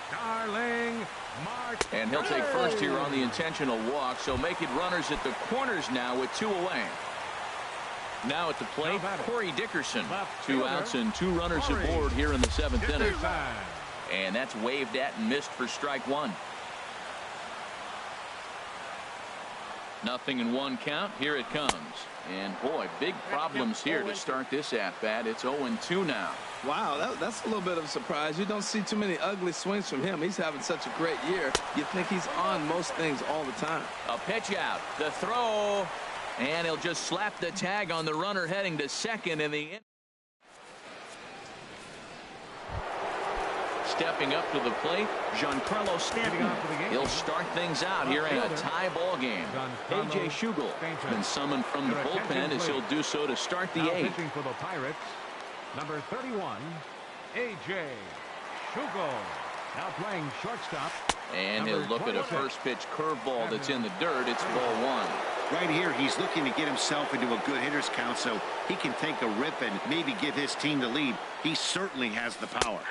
Starling Marte. And he'll take first here on the intentional walk. So make it runners at the corners now with 2 away. Now at the plate, Corey Dickerson. 2 outs and 2 runners aboard here in the 7th inning. And that's waved at and missed for strike 1. 0-1 count. Here it comes. And boy, big problems here to start this at bat. It's 0-2 now. Wow, that's a little bit of a surprise. You don't see too many ugly swings from him. He's having such a great year. You think he's on most things all the time. A pitch out. The throw. And he'll just slap the tag on the runner heading to second in the. Stepping up to the plate, Giancarlo Stanton. He'll start things out here in a tie ball game. A.J. Schugel been summoned from the bullpen as he'll do so to start the 8th. Pitching for the Pirates, number 31, A.J. Schugel. Now playing shortstop. And he'll look at a first pitch curveball that's in the dirt. It's ball 1. Right here, he's looking to get himself into a good hitter's count so he can take a rip and maybe give his team the lead. He certainly has the power.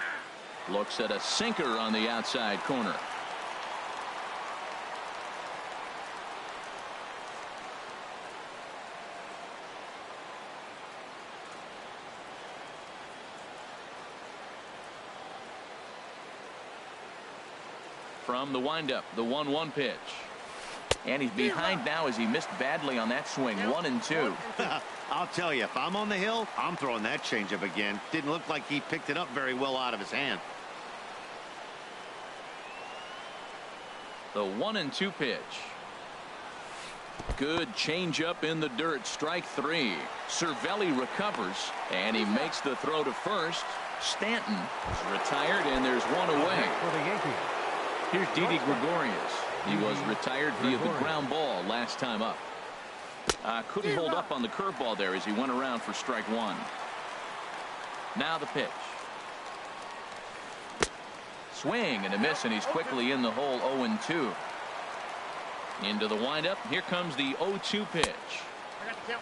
Looks at a sinker on the outside corner. from the windup, the 1-1 pitch. And he's behind now as he missed badly on that swing. 1-2. I'll tell you, if I'm on the hill, I'm throwing that changeup again. Didn't look like he picked it up very well out of his hand. The 1-2 pitch. Good changeup in the dirt. Strike 3. Cervelli recovers, and he makes the throw to first. Stanton is retired, and there's one away. For the Yankees. Here's Didi Gregorius. He was retired via the ground ball last time up. Couldn't hold up on the curveball there as he went around for strike 1. Now the pitch. Swing and a miss, and he's quickly in the hole. 0-2. Into the windup. Here comes the 0-2 pitch.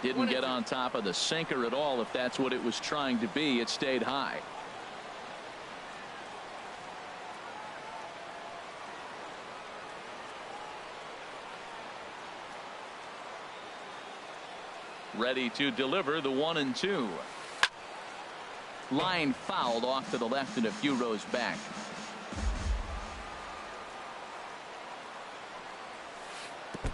Didn't get on top of the sinker at all. If that's what it was trying to be, it stayed high. Ready to deliver the 1-2. Line fouled off to the left and a few rows back.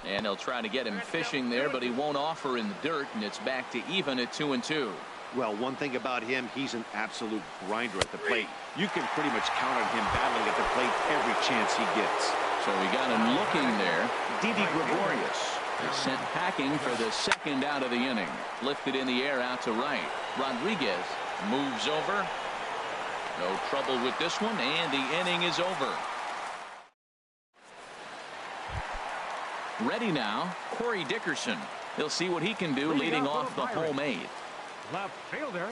And he'll try to get him fishing there, but he won't offer in the dirt, and it's back to even at 2-2. Well, one thing about him, he's an absolute grinder at the plate. You can pretty much count on him battling at the plate every chance he gets. So we got him looking there. Didi Gregorius is sent packing for the second out of the inning. Lifted in the air out to right. Rodriguez moves over. No trouble with this one, and the inning is over. Ready now, Corey Dickerson. He'll see what he can do leading off the home 8th. Left fielder,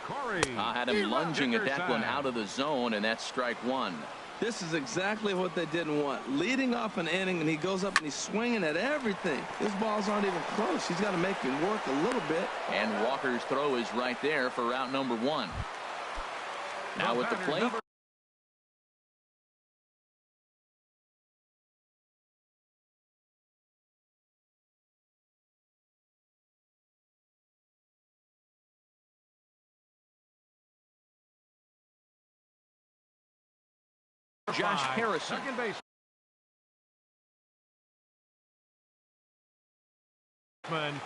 Corey. I had him lunging at that one out of the zone, and that's strike 1. This is exactly what they didn't want. Leading off an inning, and he goes up and he's swinging at everything. His balls aren't even close. He's got to make him work a little bit. And Walker's throw is right there for out number 1. Now with the plate. Josh Harrison. Second base.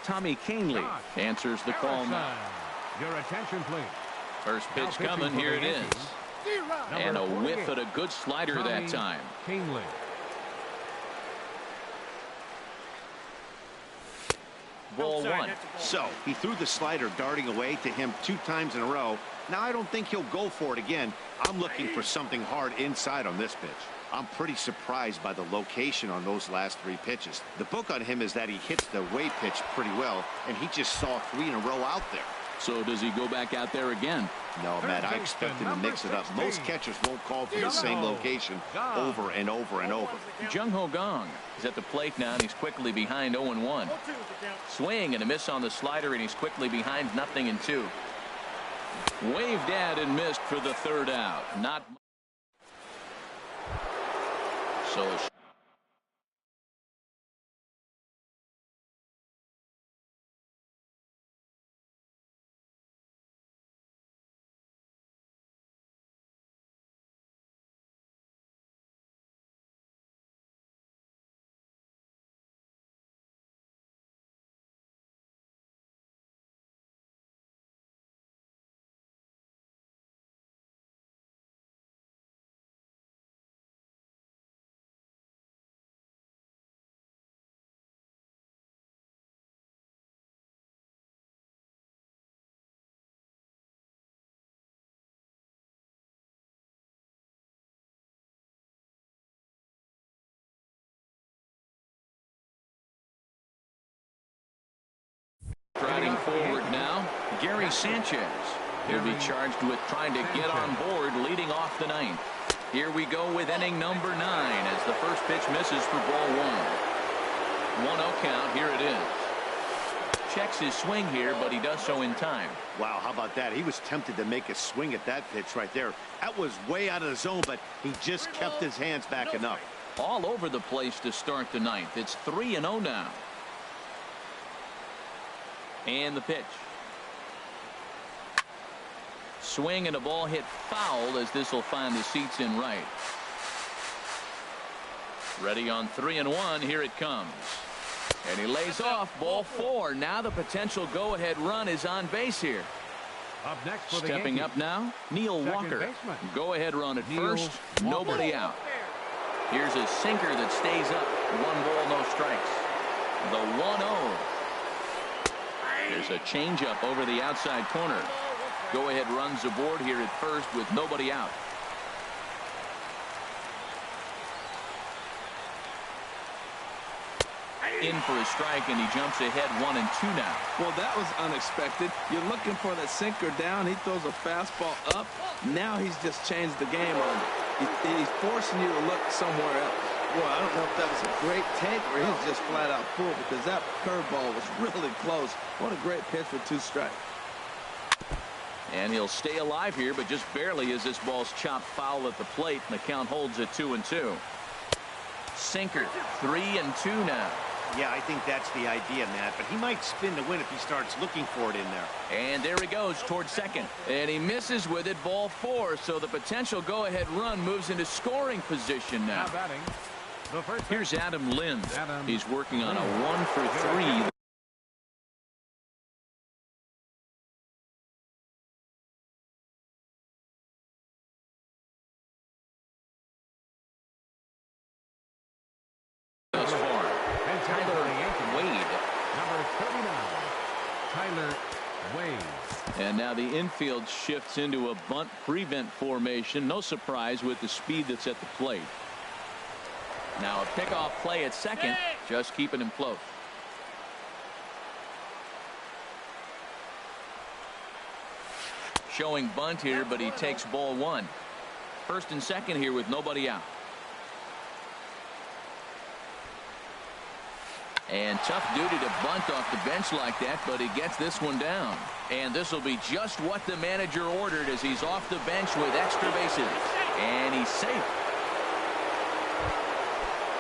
Tommy Canely answers the call now. Your attention, please. First pitch coming. Here it is. And a whiff at a good slider that time. Canely. Ball 1. So he threw the slider darting away to him 2 times in a row. Now I don't think he'll go for it again. I'm looking for something hard inside on this pitch. I'm pretty surprised by the location on those last 3 pitches. The book on him is that he hits the way pitch pretty well, and he just saw 3 in a row out there. So does he go back out there again? No, Matt, I expect him to mix it up. Most catchers won't call for the same location over and over and over. Jung Ho Gong is at the plate now, and he's quickly behind 0-1. Swing and a miss on the slider, and he's quickly behind 0-2. Waved at and missed for the 3rd out. Not so. Striding forward now, Gary Sanchez. He'll be charged with trying to get on board leading off the 9th. Here we go with inning number 9 as the first pitch misses for ball 1. 1-0 count. Here it is. Checks his swing here, but he does so in time. Wow, how about that? He was tempted to make a swing at that pitch right there. That was way out of the zone, but he just kept his hands back enough. All over the place to start the 9th. It's 3-0 now. And the pitch. Swing and a ball hit foul as this will find the seats in right. Ready on 3-1. Here it comes. And he lays off ball 4. Now the potential go-ahead run is on base here. Up next for the Stepping Yankees, up now, Neil second Walker. baseman. Go-ahead run at Neil first. Walker. Nobody out. Here's a sinker that stays up. 1 ball, no strikes. The 1-0. There's a changeup over the outside corner. Go-ahead runs aboard here at first with nobody out. In for a strike, and he jumps ahead 1-2 now. Well, that was unexpected. You're looking for that sinker down. He throws a fastball up. Now he's just changed the game on you. He's forcing you to look somewhere else. Well, I don't know if that was a great take or he's just flat out fooled, because that curveball was really close. What a great pitch with 2 strikes. And he'll stay alive here, but just barely as this ball's chopped foul at the plate, and the count holds at 2-2. Sinker, 3-2 now. Yeah, I think that's the idea, Matt, but he might spin to win if he starts looking for it in there. And there he goes towards second. And he misses with it, ball 4, so the potential go-ahead run moves into scoring position now. Now batting, the first Here's Adam Lind. Adam He's working on a Lind. 1-for-3. Thus far. number 39, Tyler Wade. And now the infield shifts into a bunt prevent formation. No surprise with the speed that's at the plate. Now a pickoff play at second, just keeping him close. Showing bunt here, but he takes ball 1. First and second here with nobody out. And tough duty to bunt off the bench like that, but he gets this one down. And this will be just what the manager ordered as he's off the bench with extra bases. And he's safe.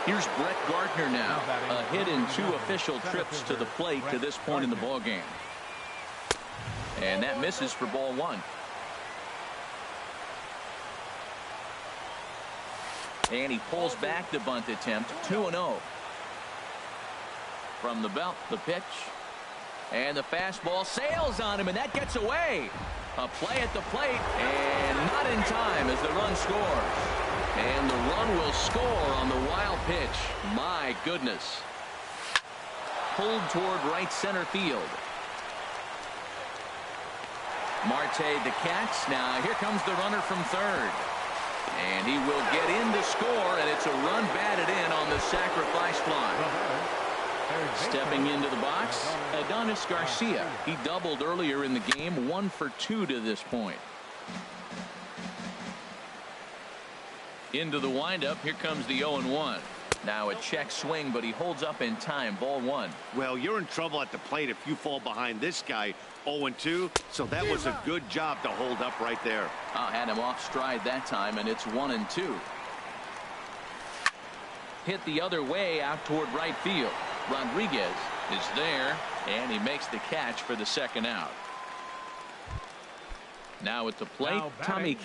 Here's Brett Gardner now. A hit in 2 official trips to the plate to this point in the ballgame. And that misses for ball 1. And he pulls back the bunt attempt. 2-0. From the belt, the pitch. And the fastball sails on him, and that gets away. A play at the plate, and not in time as the run scores. And the run will score on the wild pitch. My goodness. Pulled toward right center field. Marte to catch. Now here comes the runner from third. And he will get in to score, and it's a run batted in on the sacrifice fly. Stepping into the box, Adonis Garcia. He doubled earlier in the game, 1 for 2 to this point. Into the windup, here comes the 0-1. Now a check swing, but he holds up in time, ball 1. Well, you're in trouble at the plate if you fall behind this guy. 0-2, so that was a good job to hold up right there. Had him off stride that time, and it's 1-2. Hit the other way out toward right field. Rodriguez is there, and he makes the catch for the second out. Now at the plate, Tommy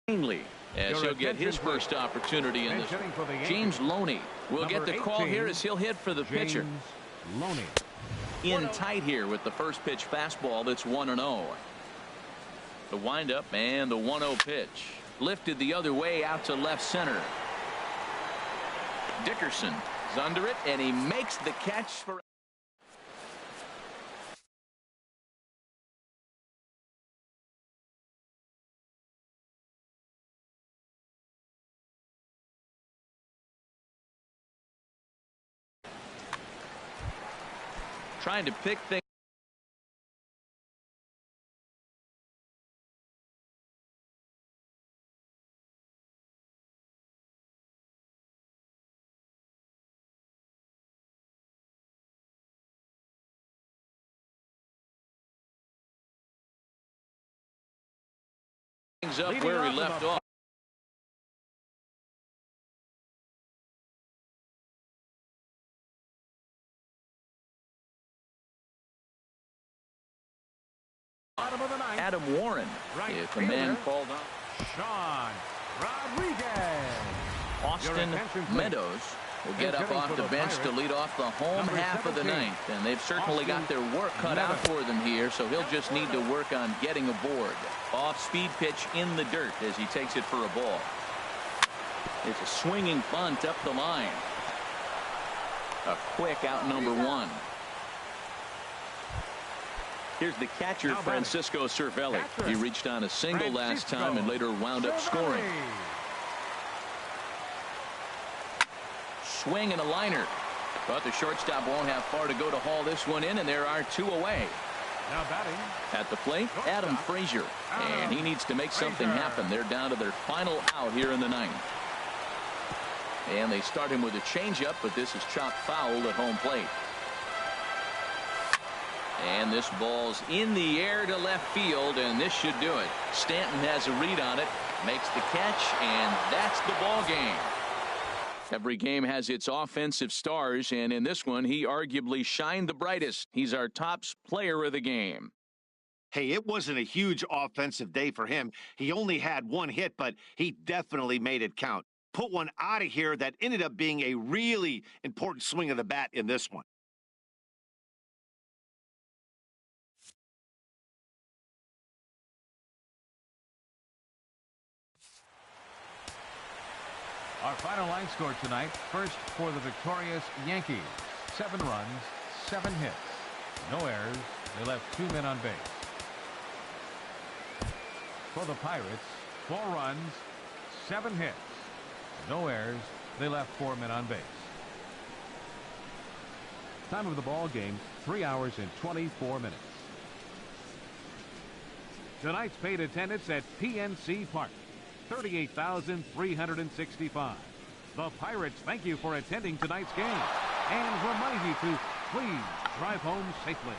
Kahnle, as he'll get his first opportunity in this. James Loney will get the call here as he'll hit for the pitcher. In tight here with the first pitch fastball. That's 1-0. The windup and the 1-0 pitch. Lifted the other way out to left center. Dickerson is under it, and he makes the catch for. Trying to pick things. Up where he left off. Adam Warren is the man called on. Sean Rodriguez. Austin Meadows will get up off the bench to lead off the home half of the ninth. And they've certainly got their work cut out for them here, so he'll just need to work on getting aboard. Off-speed pitch in the dirt as he takes it for a ball. It's a swinging bunt up the line. A quick out number one. Here's the catcher, Francisco Cervelli. He reached on a single last time and later wound up scoring. Swing and a liner. But the shortstop won't have far to go to haul this one in, and there are two away. Now batting. At the plate, Adam Frazier. And he needs to make something happen. They're down to their final out here in the ninth. And they start him with a changeup, but this is chopped foul at home plate. And this ball's in the air to left field, and this should do it. Stanton has a read on it, makes the catch, and that's the ball game. Every game has its offensive stars, and in this one, he arguably shined the brightest. He's our top player of the game. Hey, it wasn't a huge offensive day for him. He only had one hit, but he definitely made it count. Put one out of here that ended up being a really important swing of the bat in this one. Our final line score tonight. First for the victorious Yankees. 7 runs, 7 hits. No errors. They left 2 men on base. For the Pirates, 4 runs, 7 hits. No errors. They left 4 men on base. Time of the ball game, 3 hours and 24 minutes. Tonight's paid attendance at PNC Park, 38,365. The Pirates thank you for attending tonight's game and remind you to please drive home safely.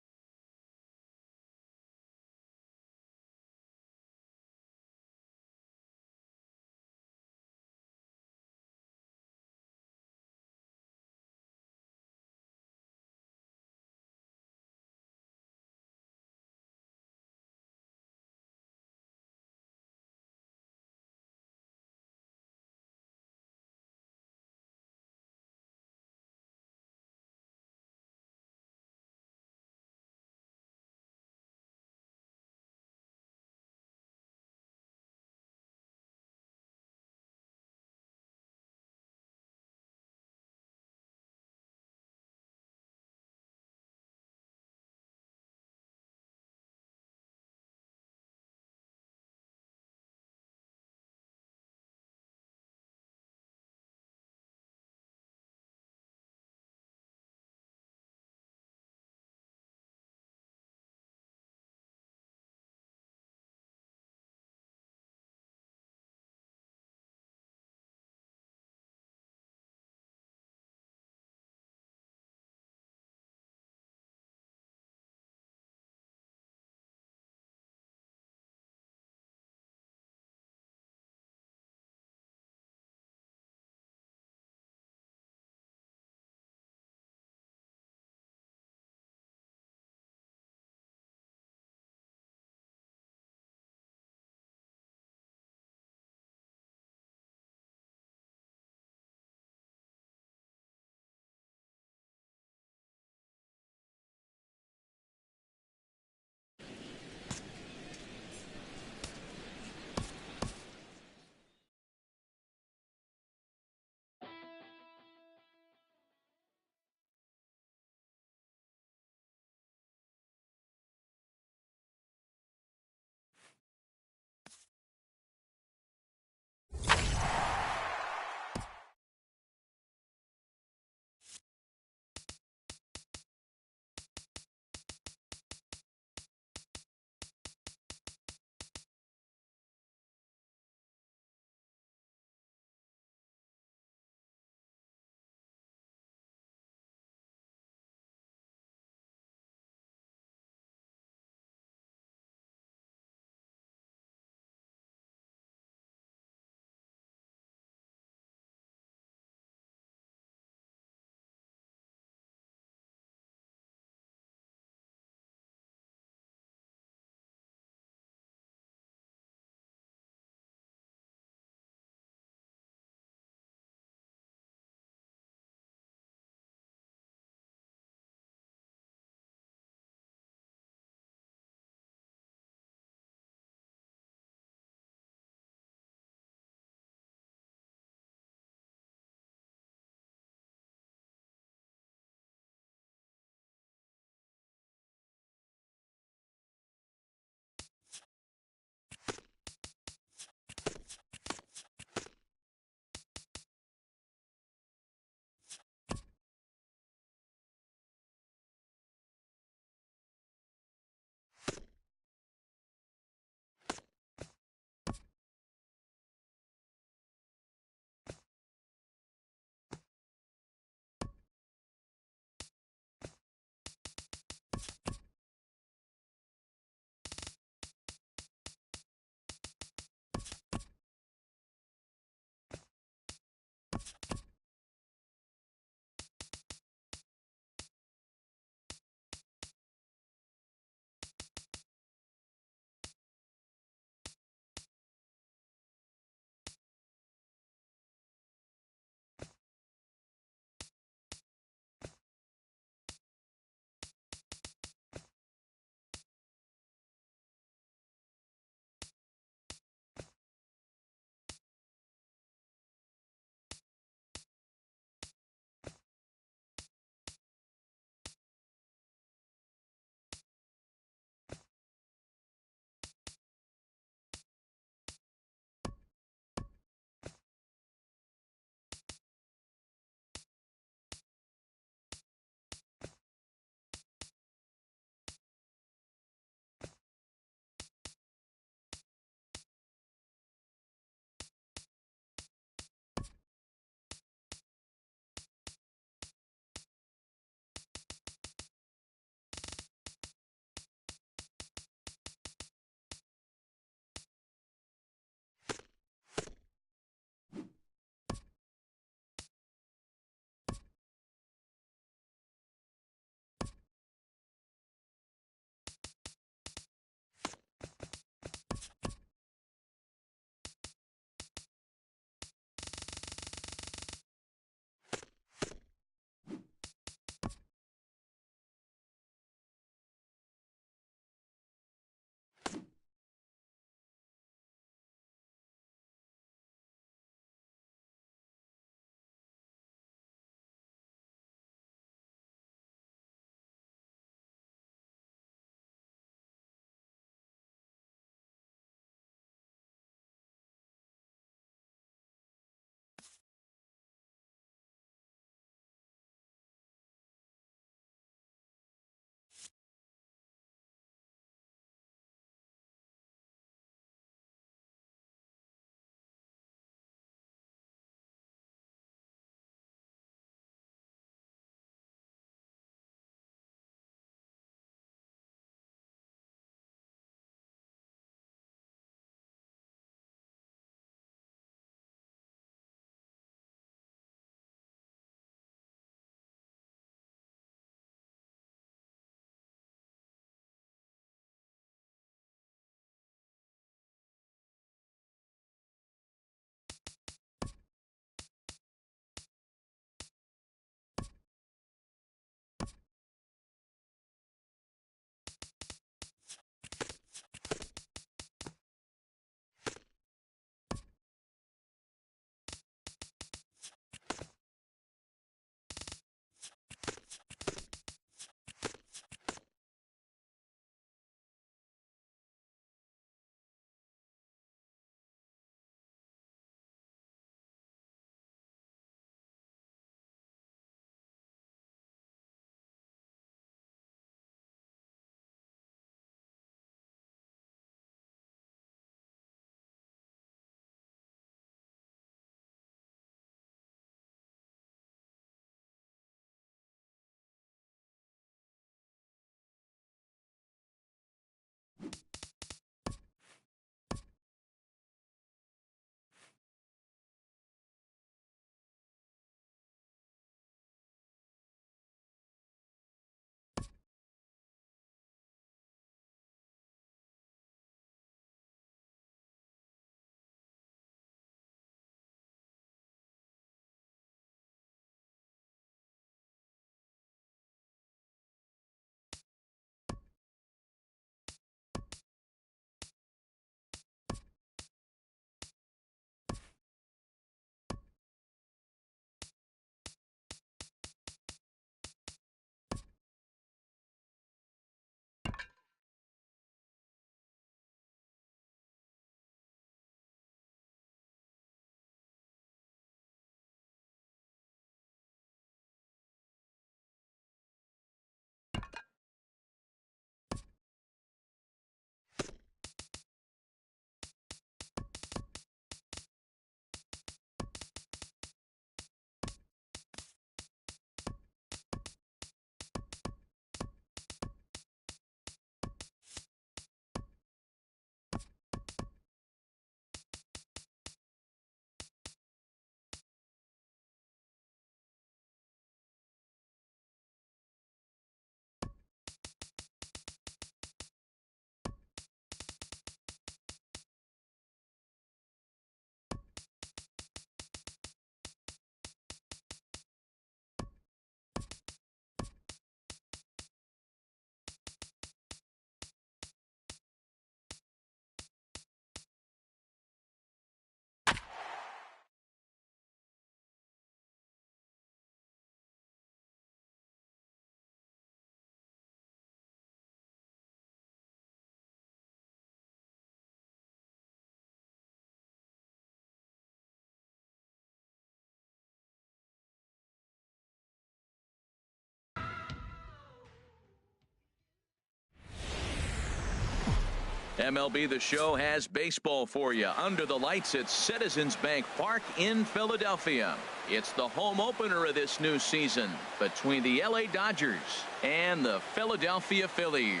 MLB The Show has baseball for you under the lights at Citizens Bank Park in Philadelphia. It's the home opener of this new season between the LA Dodgers and the Philadelphia Phillies.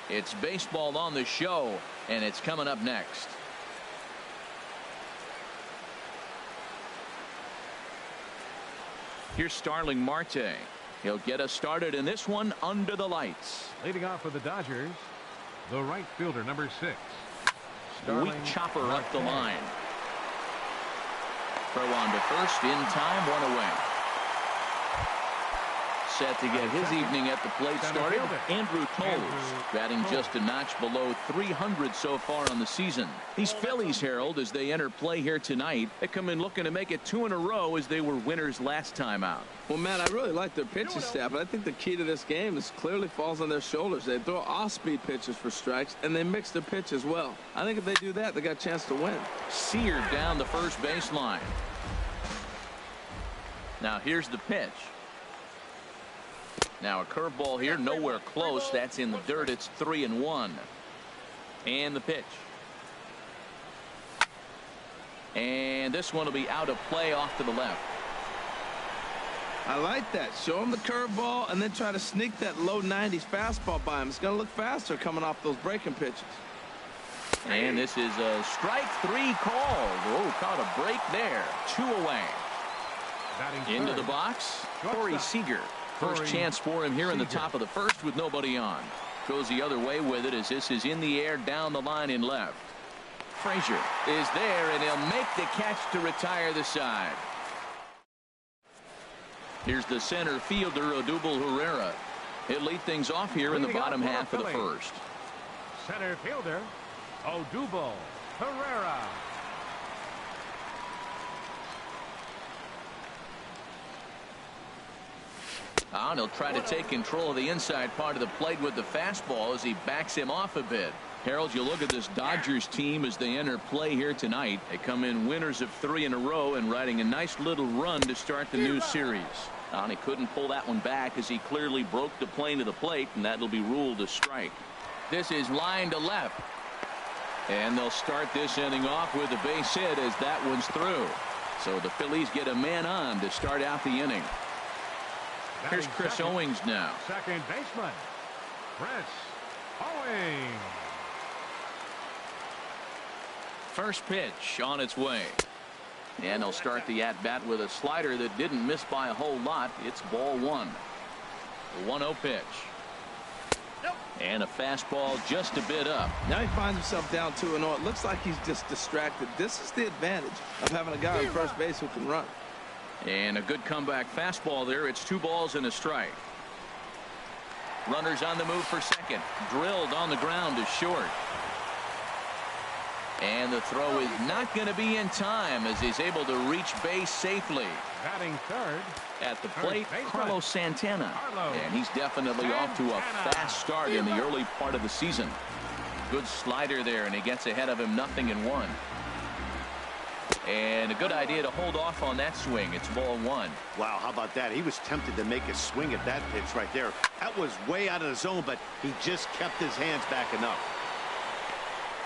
It's baseball on the show, and it's coming up next. Here's Starling Marte. He'll get us started in this one under the lights. Leading off for the Dodgers, the right fielder, number 6. Weak chopper up the line. Throw on to first, in time, 1 away. Set to get his evening at the plate started, Andrew Toles, batting just a notch below 300 so far on the season. These Phillies, Harold, as they enter play here tonight, they come in looking to make it 2 in a row as they were winners last time out. Well, Matt, I really like their pitching staff, but I think the key to this game is clearly falls on their shoulders. They throw off-speed pitches for strikes, and they mix their pitch as well. I think if they do that, they got a chance to win. Seared down the first baseline. Now here's the pitch. Now a curveball here, nowhere close. That's in the dirt. It's 3-1. And the pitch. And this one will be out of play off to the left. I like that. Show him the curveball and then try to sneak that low 90s fastball by him. It's going to look faster coming off those breaking pitches. And this is a strike 3 called. Oh, caught a break there. 2 away. Into the box, Corey Seager. First chance for him here in the top of the first with nobody on. Goes the other way with it as this is in the air down the line in left. Frazier is there, and he'll make the catch to retire the side. Here's the center fielder, Odubel Herrera. He'll lead things off here in the bottom half of the first. Center fielder, Odubel Herrera. And he'll try to take control of the inside part of the plate with the fastball as he backs him off a bit. Harold, you look at this Dodgers team as they enter play here tonight. They come in winners of 3 in a row and riding a nice little run to start the new series. And he couldn't pull that one back as he clearly broke the plane to the plate, and that'll be ruled a strike. This is line to left. And they'll start this inning off with a base hit as that one's through. So the Phillies get a man on to start out the inning. Here's Chris Owings now. Second baseman, Chris Owings. First pitch on its way. And they'll start the at-bat with a slider that didn't miss by a whole lot. It's ball 1. The 1-0 pitch. And a fastball just a bit up. Now he finds himself down 2-0. It looks like he's just distracted. This is the advantage of having a guy on first base who can run. And a good comeback fastball there. It's 2 balls and a strike. Runners on the move for second. Drilled on the ground to short. And the throw is not going to be in time as he's able to reach base safely. Batting third. At the plate, Carlos Santana. And he's definitely off to a fast start in the early part of the season. Good slider there, and he gets ahead of him 0-1. And a good idea to hold off on that swing. It's ball 1. Wow, how about that? He was tempted to make a swing at that pitch right there. That was way out of the zone, but he just kept his hands back enough.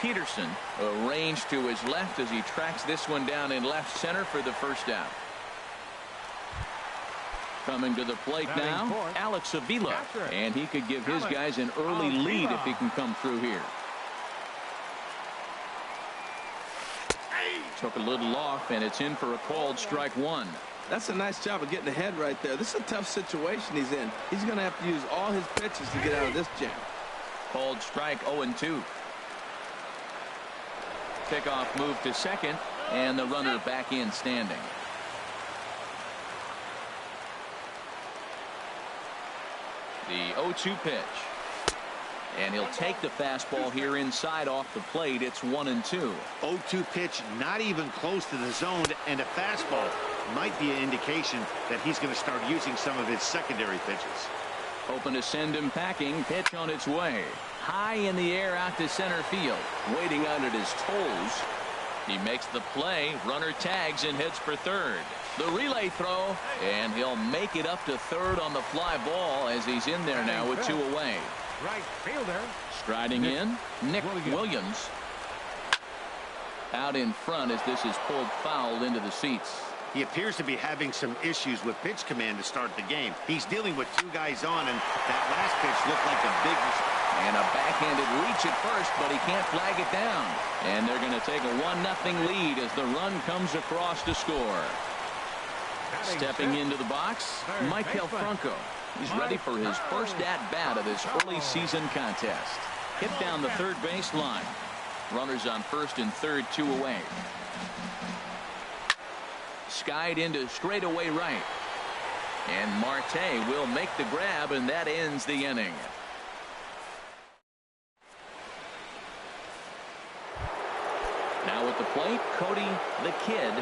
Peterson arranged to his left as he tracks this one down in left center for the first out. Coming to the plate now, Alex Avila. And he could give his guys an early lead if he can come through here. Took a little off, and it's in for a called strike 1. That's a nice job of getting ahead right there. This is a tough situation he's in. He's going to have to use all his pitches to get out of this jam. Called strike 0-2. Pickoff move to second, and the runner back in standing. The 0-2 pitch. And he'll take the fastball here inside off the plate. It's 1-2. 0-2 pitch, not even close to the zone, and a fastball might be an indication that he's going to start using some of his secondary pitches. Hoping to send him packing. Pitch on its way. High in the air out to center field. Waiting out at his toes. He makes the play. Runner tags and heads for third. The relay throw, and he'll make it up to third on the fly ball as he's in there now with 2 away. Right fielder. Striding in, Nick Williams. Out in front as this is pulled foul into the seats. He appears to be having some issues with pitch command to start the game. He's dealing with two guys on, and that last pitch looked like a big mistake. And a backhanded reach at first, but he can't flag it down. And they're going to take a 1-0 lead as the run comes across to score. Stepping into the box, Michael Franco. He's ready for his first at-bat of this early season contest. Hit down the third base line. Runners on first and third, 2 away. Skied into straightaway right. And Marte will make the grab, and that ends the inning. Now at the plate, Cody the Kid.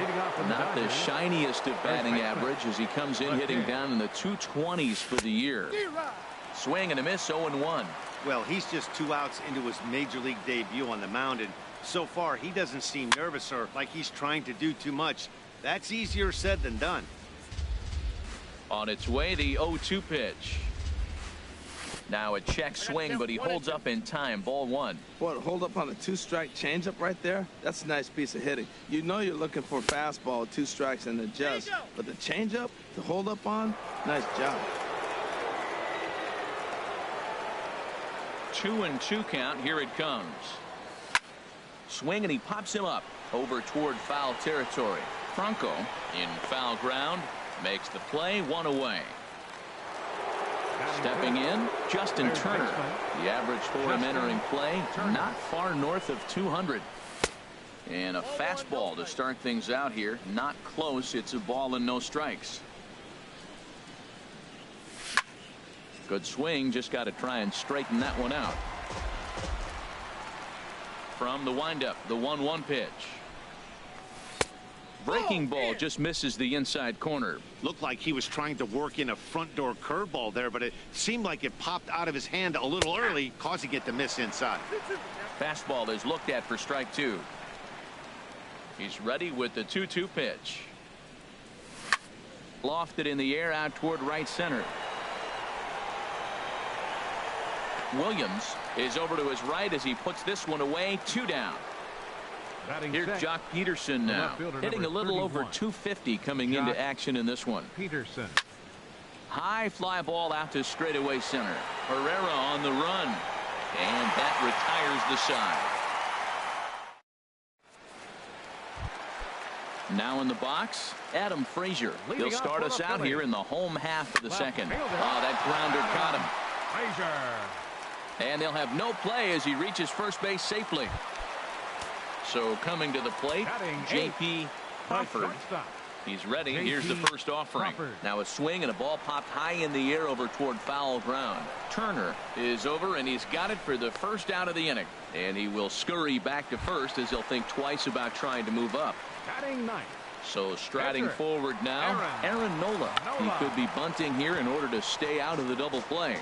Not the shiniest of batting average as he comes in hitting down in the 220s for the year. Swing and a miss, 0-1. Well, he's just 2 outs into his major league debut on the mound, and so far he doesn't seem nervous or like he's trying to do too much. That's easier said than done. On its way, the 0-2 pitch. Now a check swing, but he holds up in time. Ball 1. Boy, to hold up on a 2-strike changeup right there, that's a nice piece of hitting. You know you're looking for a fastball with 2 strikes and adjust. But the changeup to hold up on, nice job. 2-2 count. Here it comes. Swing, and he pops him up over toward foul territory. Franco in foul ground makes the play, 1 away. Stepping in, Justin Turner. The average for him entering play, not far north of 200. And a fastball to start things out here. Not close. It's a ball and no strikes. Good swing. Just got to try and straighten that one out. From the windup, the 1-1 pitch. Breaking ball just misses the inside corner. Looked like he was trying to work in a front door curveball there, but it seemed like it popped out of his hand a little early, causing it to miss inside. Fastball is looked at for strike 2. He's ready with the 2-2 pitch. Lofted in the air out toward right center. Williams is over to his right as he puts this one away. 2 down. Here's Jock Peterson now, hitting a little over 250 coming into action in this one. Peterson. High fly ball out to straightaway center. Herrera on the run, and that retires the side. Now in the box, Adam Frazier. He'll start us out here in the home half of the second. Oh, that grounder caught him. Frazier. And they'll have no play as he reaches first base safely. So coming to the plate, J.P. Crawford. He's ready. Here's the first offering. Now a swing and a ball popped high in the air over toward foul ground. Turner is over, and he's got it for the first out of the inning. And he will scurry back to first as he'll think twice about trying to move up. So striding forward now, Aaron Nola. He could be bunting here in order to stay out of the double play.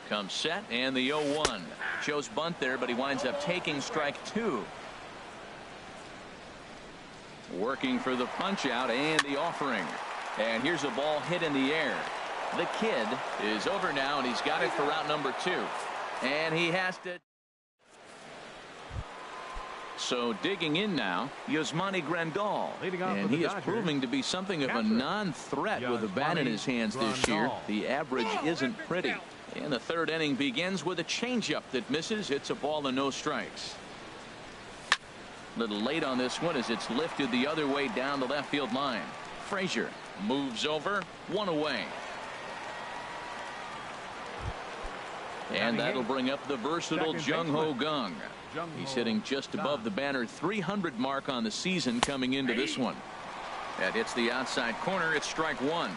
Comes set, and the 0-1. Shows bunt there, but he winds up taking strike 2. Working for the punch out and the offering. And here's a ball hit in the air. The Kid is over now, and he's got it for out number 2. And he has to. So digging in now, Yasmani Grandal. And he is proving to be something of a non-threat with a bat in his hands this year. The average isn't pretty. And the third inning begins with a changeup that misses. It's a ball and no strikes. Little late on this one as it's lifted the other way down the left field line. Frazier moves over, 1 away. And that'll bring up the versatile Jung Ho Kang. He's hitting just above the banner 300 mark on the season coming into this one. That hits the outside corner. It's strike 1.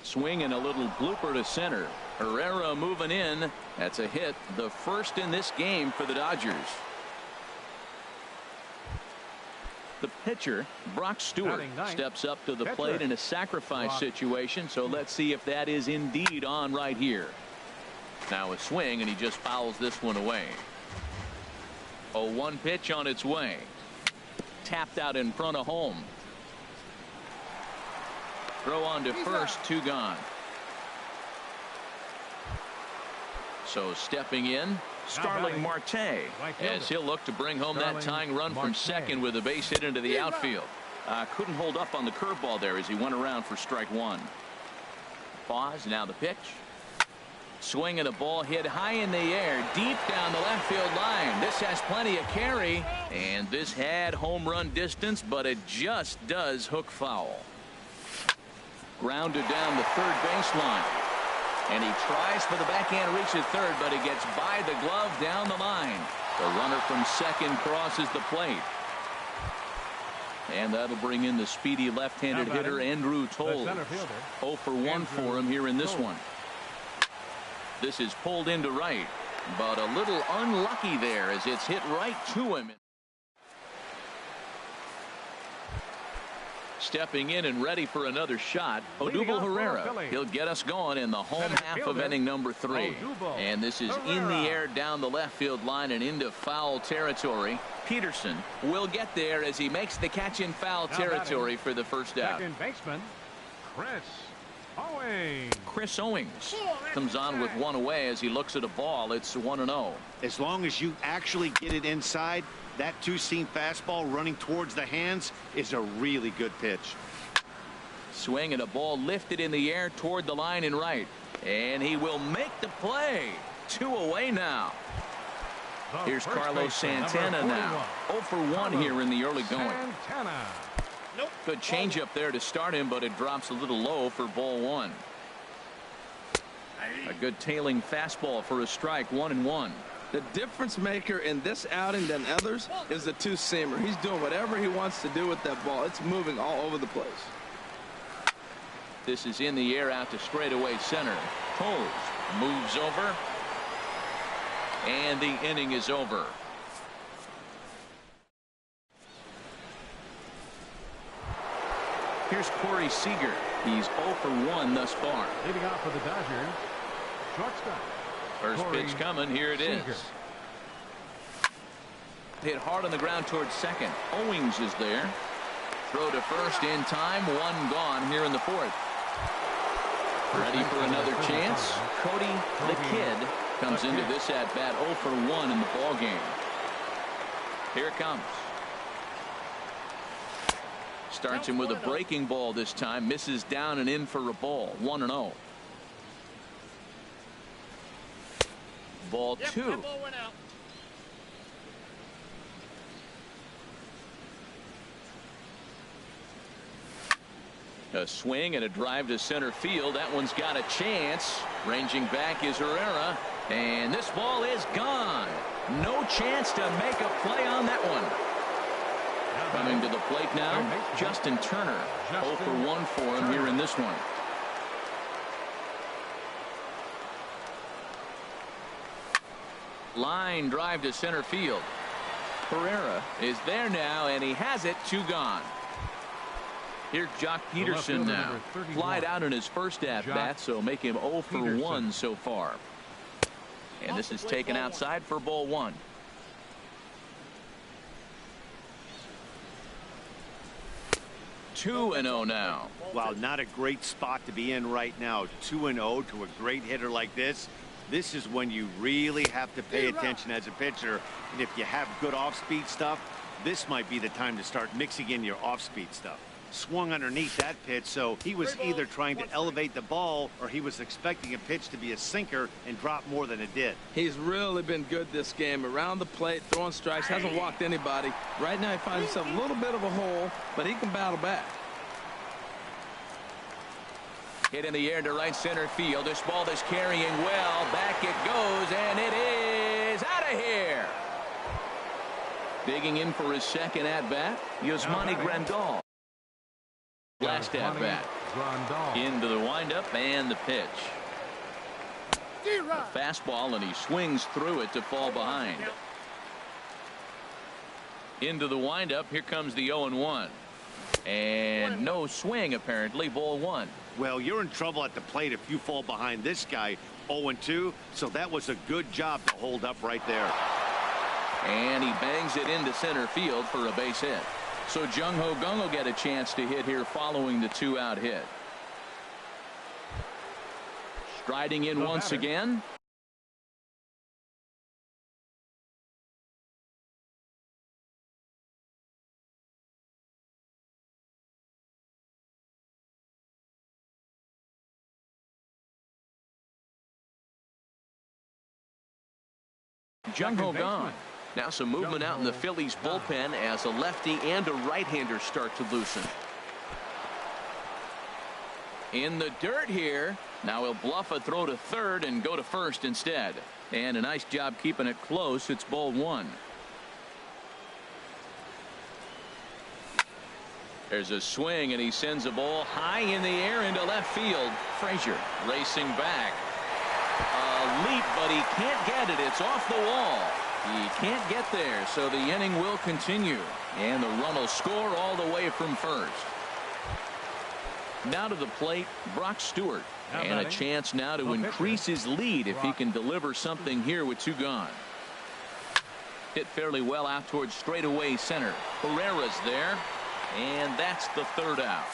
Swing and a little blooper to center. Herrera moving in. That's a hit, the first in this game for the Dodgers. The pitcher, Brock Stewart, steps up to the plate in a sacrifice situation. So let's see if that is indeed on right here. Now a swing, and he just fouls this one away. 0-1 pitch on its way. Tapped out in front of home. Throw on to first, 2 gone. So stepping in, Starling Marte, as he'll look to bring home that tying run from second with a base hit into the outfield. Couldn't hold up on the curveball there as he went around for strike 1. Pause, now the pitch. Swing and a ball hit high in the air, deep down the left field line. This has plenty of carry, and this had home run distance, but it just does hook foul. Grounded down the third baseline. And he tries for the backhand reach at third, but he gets by the glove down the line. The runner from second crosses the plate. And that'll bring in the speedy left-handed hitter Andrew Toles. 0 for 1 for him here in this one. This is pulled into right, but a little unlucky there as it's hit right to him. Stepping in and ready for another shot, Odubel Herrera. He'll get us going in the home half of inning number 3. And this is in the air down the left field line and into foul territory. Peterson will get there as he makes the catch in foul territory for the first out. Second baseman, Chris Owings comes on with 1 away as he looks at a ball. It's 1-0. As long as you actually get it inside, that two-seam fastball running towards the hands is a really good pitch. Swing and a ball lifted in the air toward the line and right. And he will make the play. 2 away now. Here's Carlos Santana now. 0 for 1 here in the early going. Good changeup there to start him, but it drops a little low for ball 1. A good tailing fastball for a strike. 1-1. The difference maker in this outing than others is the two-seamer. He's doing whatever he wants to do with that ball. It's moving all over the place. This is in the air out to straightaway center. Toles moves over. And the inning is over. Here's Corey Seager. He's 0 for 1 thus far. Leading off for the Dodgers, shortstop. First Corey pitch coming. Here it is. Seager. Hit hard on the ground towards second. Owings is there. Throw to first in time. 1 gone here in the 4th. Ready for another chance. Cody the Kid comes into this at bat 0 for 1 in the ball game. Here it comes. Starts him with a breaking ball this time. Misses down and in for a ball. 1-0. Ball 2. A swing and a drive to center field. That one's got a chance. Ranging back is Herrera. And this ball is gone. No chance to make a play on that one. Coming to the plate now, Justin Turner. 0 for 1 for him here in this one. Line drive to center field. Herrera is there now, and he has it. 2 gone. Here's Jock Peterson now. Flied out in his first at-bat, so make him 0 for 1 so far. And this is taken outside for ball 1. Two and 0 now. Wow, not a great spot to be in right now. 2-0 to a great hitter like this. This is when you really have to pay attention as a pitcher. And if you have good off-speed stuff, this might be the time to start mixing in your off-speed stuff. Swung underneath that pitch, so he was either trying to elevate the ball or he was expecting a pitch to be a sinker and drop more than it did. He's really been good this game. Around the plate, throwing strikes, hasn't walked anybody. Right now he finds himself a little bit of a hole, but he can battle back. Hit in the air to right center field. This ball is carrying well. Back it goes, and it is out of here. Digging in for his second at-bat, Yasmani Grandal. Last at-bat. Into the windup and the pitch. A fastball, and he swings through it to fall behind. Into the windup. Here comes the 0-1. And no swing, apparently. Ball 1. Well, you're in trouble at the plate if you fall behind this guy. 0-2, so that was a good job to hold up right there. And he bangs it into center field for a base hit. So Jung Ho Kang will get a chance to hit here following the 2-out hit. Striding in once again. Mlb God. Now some movement out in the Phillies bullpen as a lefty and a right-hander start to loosen. In the dirt here. Now he'll bluff a throw to third and go to first instead. And a nice job keeping it close. It's ball one. There's a swing and he sends a ball high in the air into left field. Frazier racing back. A leap, but he can't get it. It's off the wall. He can't get there, so the inning will continue. And the run will score all the way from first. Now to the plate, Brock Stewart. And a chance now to increase his lead if he can deliver something here with two gone. Hit fairly well out towards straightaway center. Herrera's there. And that's the third out.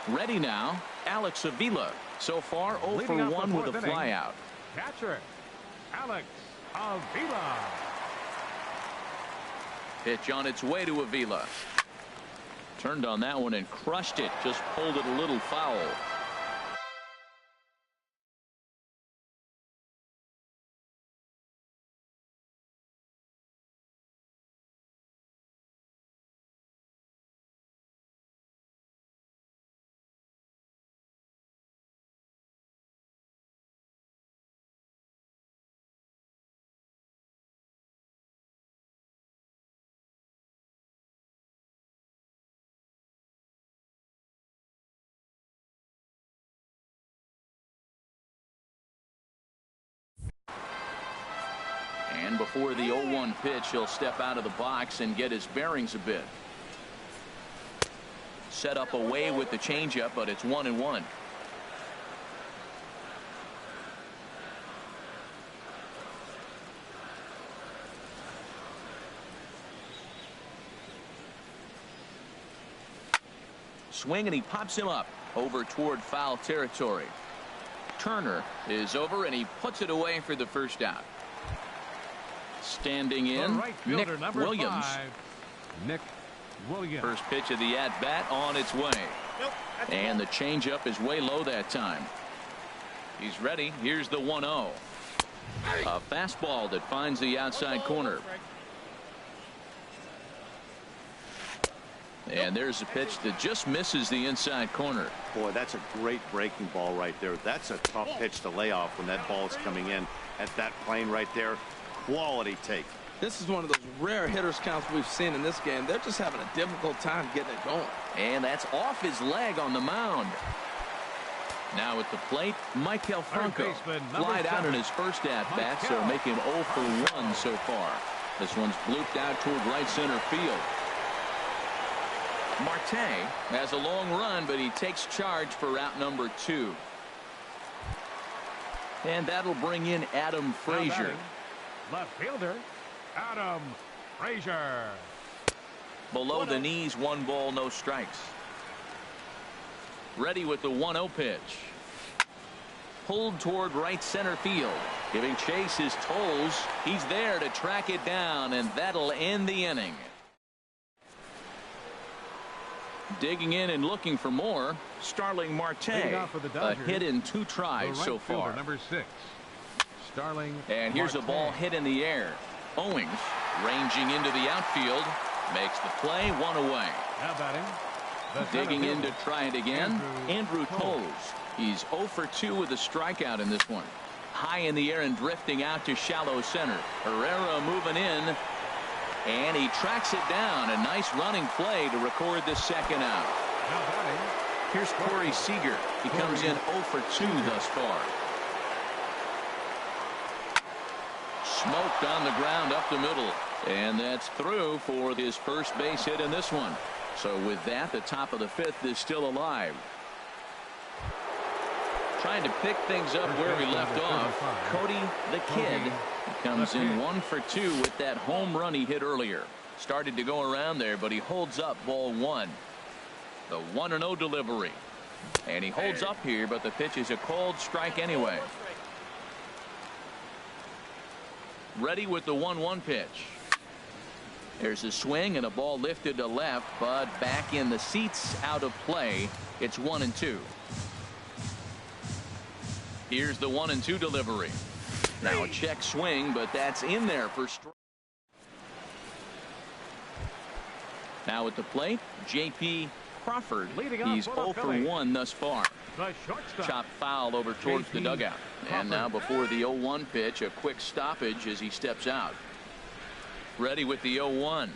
Ready now, Alex Avila. So far 0 for 1 with a flyout. Catcher, Alex Avila. Pitch on its way to Avila. Turned on that one and crushed it. Just pulled it a little foul. And before the 0-1 pitch, he'll step out of the box and get his bearings a bit. Set up away with the changeup, but it's 1-1. Swing and he pops him up over toward foul territory. Turner is over and he puts it away for the first out. Standing in, Nick Williams. Nick Williams. First pitch of the at-bat on its way. And the changeup is way low that time. He's ready. Here's the 1-0. A fastball that finds the outside corner. And there's a pitch that just misses the inside corner. Boy, that's a great breaking ball right there. That's a tough pitch to lay off when that ball is coming in at that plane right there. Quality take. This is one of those rare hitters counts we've seen in this game. They're just having a difficult time getting it going. And that's off his leg on the mound. Now at the plate, Maikel Franco flied out in his first at-bat, so make him 0 for 1 so far. This one's blooped out toward right center field. Marte has a long run, but he takes charge for out number 2. And that'll bring in Adam Frazier. Left fielder, Adam Frazier. Below the knees, 1 ball, no strikes. Ready with the 1-0 pitch. Pulled toward right center field. Giving chase is Tolles. He's there to track it down, and that'll end the inning. Digging in and looking for more, Starling Marte. A hit in 2 tries so far. Number 6. Starling and here's Marte. a ball hit in the air. Owings ranging into the outfield. Makes the play, 1 away. Now batting. Digging in to try it again. Andrew Tolles. He's 0 for 2 with a strikeout in this one. High in the air and drifting out to shallow center. Herrera moving in. And he tracks it down. A nice running play to record the second out. Now batting. Here's Corey Seager. He comes in 0 for 2 thus far. Smoked on the ground up the middle. And that's through for his first base hit in this one. So with that, the top of the 5th is still alive. Trying to pick things up where we left off. Cody the Kid comes in 1 for 2 with that home run he hit earlier. Started to go around there, but he holds up ball 1. The 1-0 delivery. And he holds up here, but the pitch is a cold strike anyway. Ready with the 1-1 pitch. There's a swing and a ball lifted to left, but back in the seats, out of play. It's 1-2. Here's the 1-2 delivery. Now a check swing, but that's in there for strike. Now at the plate, J.P. Crawford. He's 0 for 1 thus far. Chop foul over towards the dugout. And now before the 0-1 pitch, a quick stoppage as he steps out. Ready with the 0-1.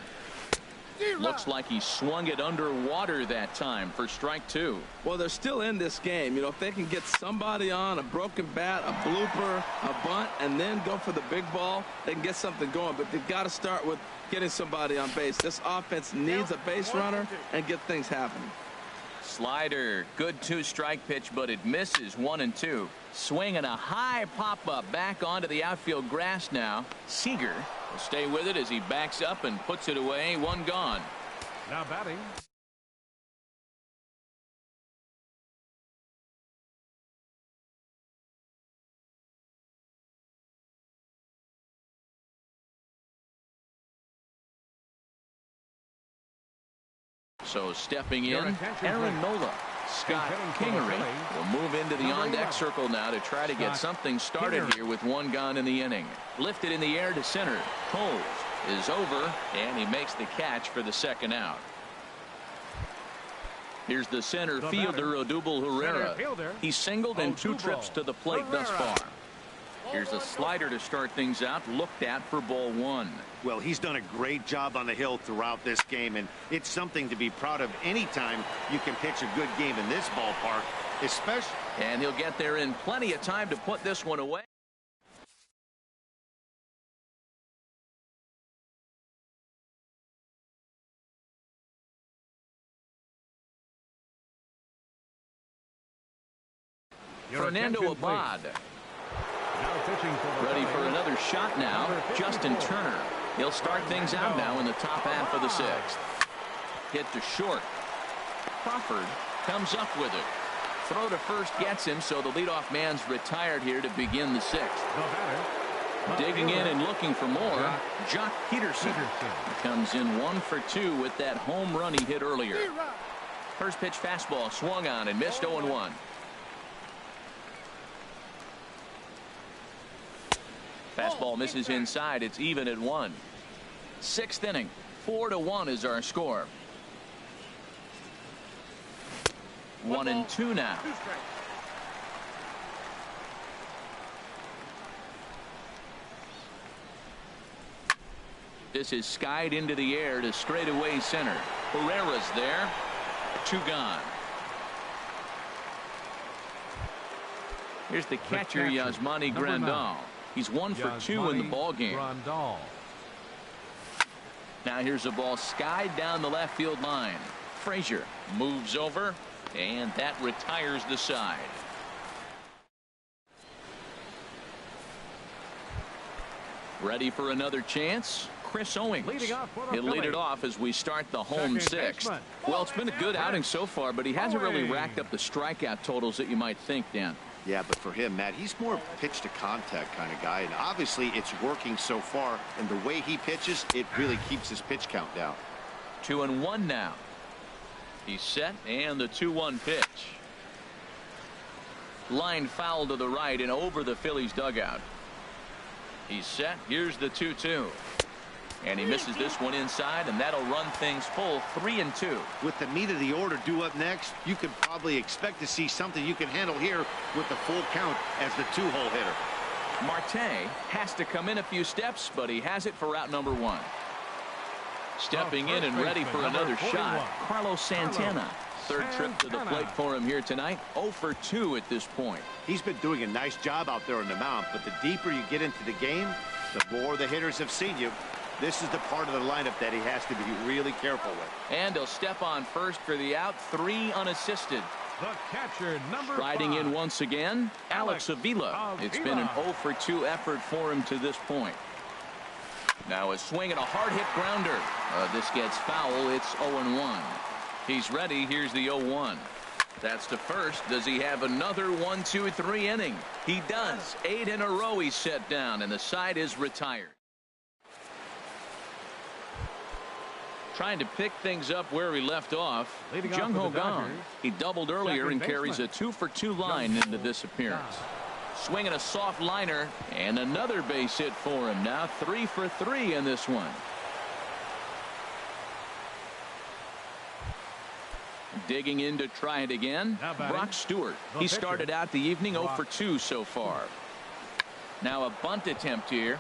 Looks like he swung it underwater that time for strike 2. Well, they're still in this game. You know, if they can get somebody on, a broken bat, a blooper, a bunt, and then go for the big ball, they can get something going. But they've got to start with getting somebody on base. This offense needs a base runner and get things happening. Slider, good 2-strike pitch, but it misses. 1-2. Swinging a high pop-up back onto the outfield grass now. Seager will stay with it as he backs up and puts it away. 1 gone. Now batting. So stepping in, Aaron Nola. Scott Kingery will move into the on-deck circle now to try to get something started here with 1 gone in the inning. Lifted in the air to center. Coles is over, and he makes the catch for the 2nd out. Here's the center fielder, Odubel Herrera. He's singled in 2 trips to the plate thus far. Here's a slider to start things out, looked at for ball 1. Well, he's done a great job on the hill throughout this game, and it's something to be proud of anytime you can pitch a good game in this ballpark, especially. And he'll get there in plenty of time to put this one away. Fernando Abad. Ready for another shot now. Justin Turner. He'll start things out now in the top half of the 6th. Hit to short. Crawford comes up with it. Throw to first gets him, so the leadoff man's retired here to begin the 6th. Digging in and looking for more, Jock Peterson. He comes in 1 for 2 with that home run he hit earlier. First pitch fastball swung on and missed. 0-1. Fastball misses inside. It's even at 1. 6th inning. 4-1 is our score. 1-2 now. This is skied into the air to straightaway center. Herrera's there. 2 gone. Here's the catcher, Yasmani Grandal. He's 1 for 2 in the ball game. Now here's a ball skied down the left field line. Frazier moves over, and that retires the side. Ready for another chance? Chris Owings. He'll lead it off as we start the home 6th. Well, it's been a good outing so far, but he hasn't really racked up the strikeout totals that you might think, Dan. Yeah, but for him, Matt, he's more pitch to contact kind of guy, and obviously it's working so far, and the way he pitches, it really keeps his pitch count down. 2-1 now. He's set, and the 2-1 pitch. Line foul to the right and over the Phillies dugout. He's set. Here's the 2-2. And he misses this one inside, and that'll run things full. 3-2. With the meat of the order due up next, you could probably expect to see something you can handle here with the full count as the 2-hole hitter. Marte has to come in a few steps, but he has it for out number 1. Stepping in and ready for another shot, Carlos Santana. 3rd trip to the plate for him here tonight. 0 for 2 at this point. He's been doing a nice job out there on the mound, but the deeper you get into the game, the more the hitters have seen you. This is the part of the lineup that he has to be really careful with. And he'll step on first for the out. 3 unassisted. The catcher, number 5. Riding in once again, Alex Avila. It's been an 0 for 2 effort for him to this point. Now a swing and a hard hit grounder. This gets foul. It's 0-1. He's ready. Here's the 0-1. That's to first. Does he have another 1, 2, 3 inning? He does. 8 in a row he's set down, and the side is retired. Trying to pick things up where he left off. Mlb God. He doubled earlier and carries a 2-for-2 line into this appearance. Swinging a soft liner, and another base hit for him. Now 3 for 3 in this one. Digging in to try it again. Brock Stewart. He started out the evening 0 for 2 so far. Now a bunt attempt here.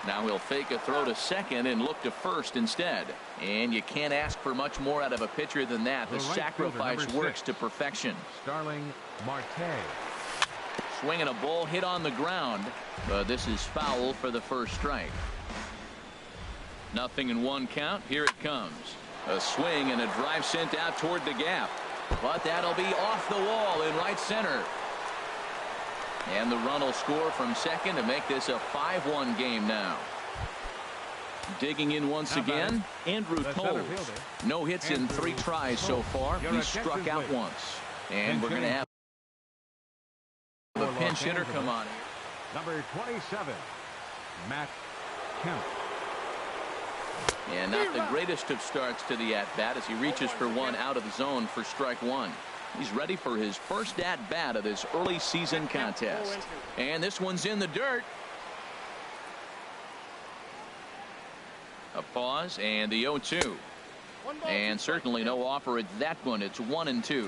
Now he'll fake a throw to second and look to first instead. And you can't ask for much more out of a pitcher than that. The sacrifice works to perfection. Starling Marte. Swinging a ball hit on the ground, but this is foul for the first strike. 0-1 count. Here it comes. A swing and a drive sent out toward the gap, but that'll be off the wall in right center. And the run will score from second to make this a 5-1 game now. Digging in once again, Andrew Toles. No hits in 3 tries so far. He struck out once. And we're going to have the pinch hitter come on here. Number 27, Matt Kemp. And not the greatest of starts to the at-bat as he reaches for one out of the zone for strike 1. He's ready for his first at-bat of this early season contest. And this one's in the dirt. A pause and the 0-2. And certainly no offer at that one. It's 1-2.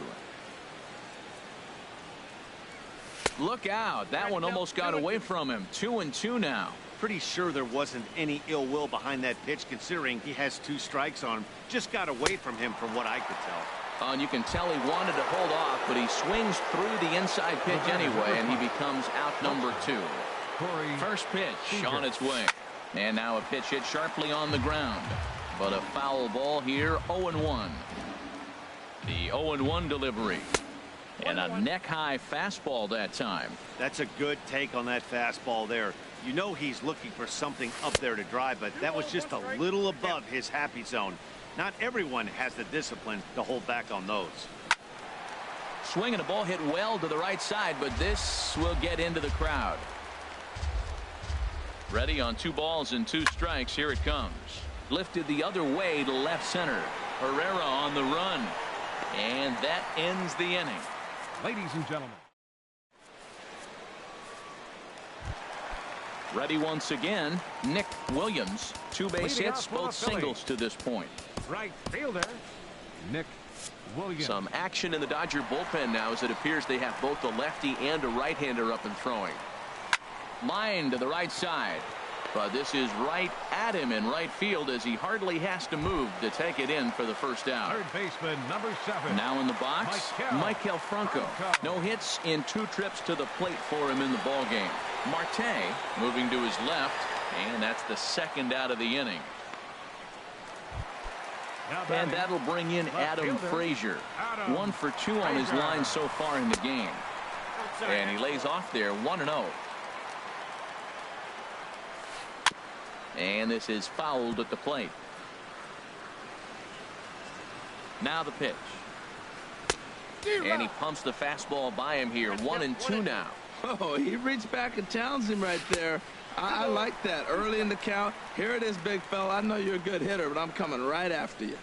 Look out. That one almost got away from him. 2-2 now. Pretty sure there wasn't any ill will behind that pitch, considering he has 2 strikes on him. Just got away from him from what I could tell. And you can tell he wanted to hold off, but he swings through the inside pitch anyway, and he becomes out number 2. First pitch on its way. And now a pitch hit sharply on the ground. But a foul ball here, 0-1. The 0-1 delivery. And a neck-high fastball that time. That's a good take on that fastball there. You know he's looking for something up there to drive, but that was just a little above his happy zone. Not everyone has the discipline to hold back on those. Swinging a ball hit well to the right side, but this will get into the crowd. Ready on 2 balls and 2 strikes. Here it comes. Lifted the other way to left center. Herrera on the run. And that ends the inning. Ladies and gentlemen. Ready once again, Nick Williams. 2 base hits, both singles to this point. Right fielder, Nick Williams. Some action in the Dodger bullpen now as it appears they have both a lefty and a right-hander up and throwing. Line to the right side. But this is right at him in right field as he hardly has to move to take it in for the first out. Third baseman, number 7. Now in the box, Michael Franco. No hits in 2 trips to the plate for him in the ballgame. Marte moving to his left, and that's the second out of the inning. And that'll bring in Adam Frazier. 1 for 2 on his line so far in the game. And he lays off there 1-0. And this is fouled at the plate. Now the pitch. And he pumps the fastball by him here. 1-2 now. Oh, he reached back and challenged him right there. I like that early in the count. Here it is, big fella. I know you're a good hitter, but I'm coming right after you.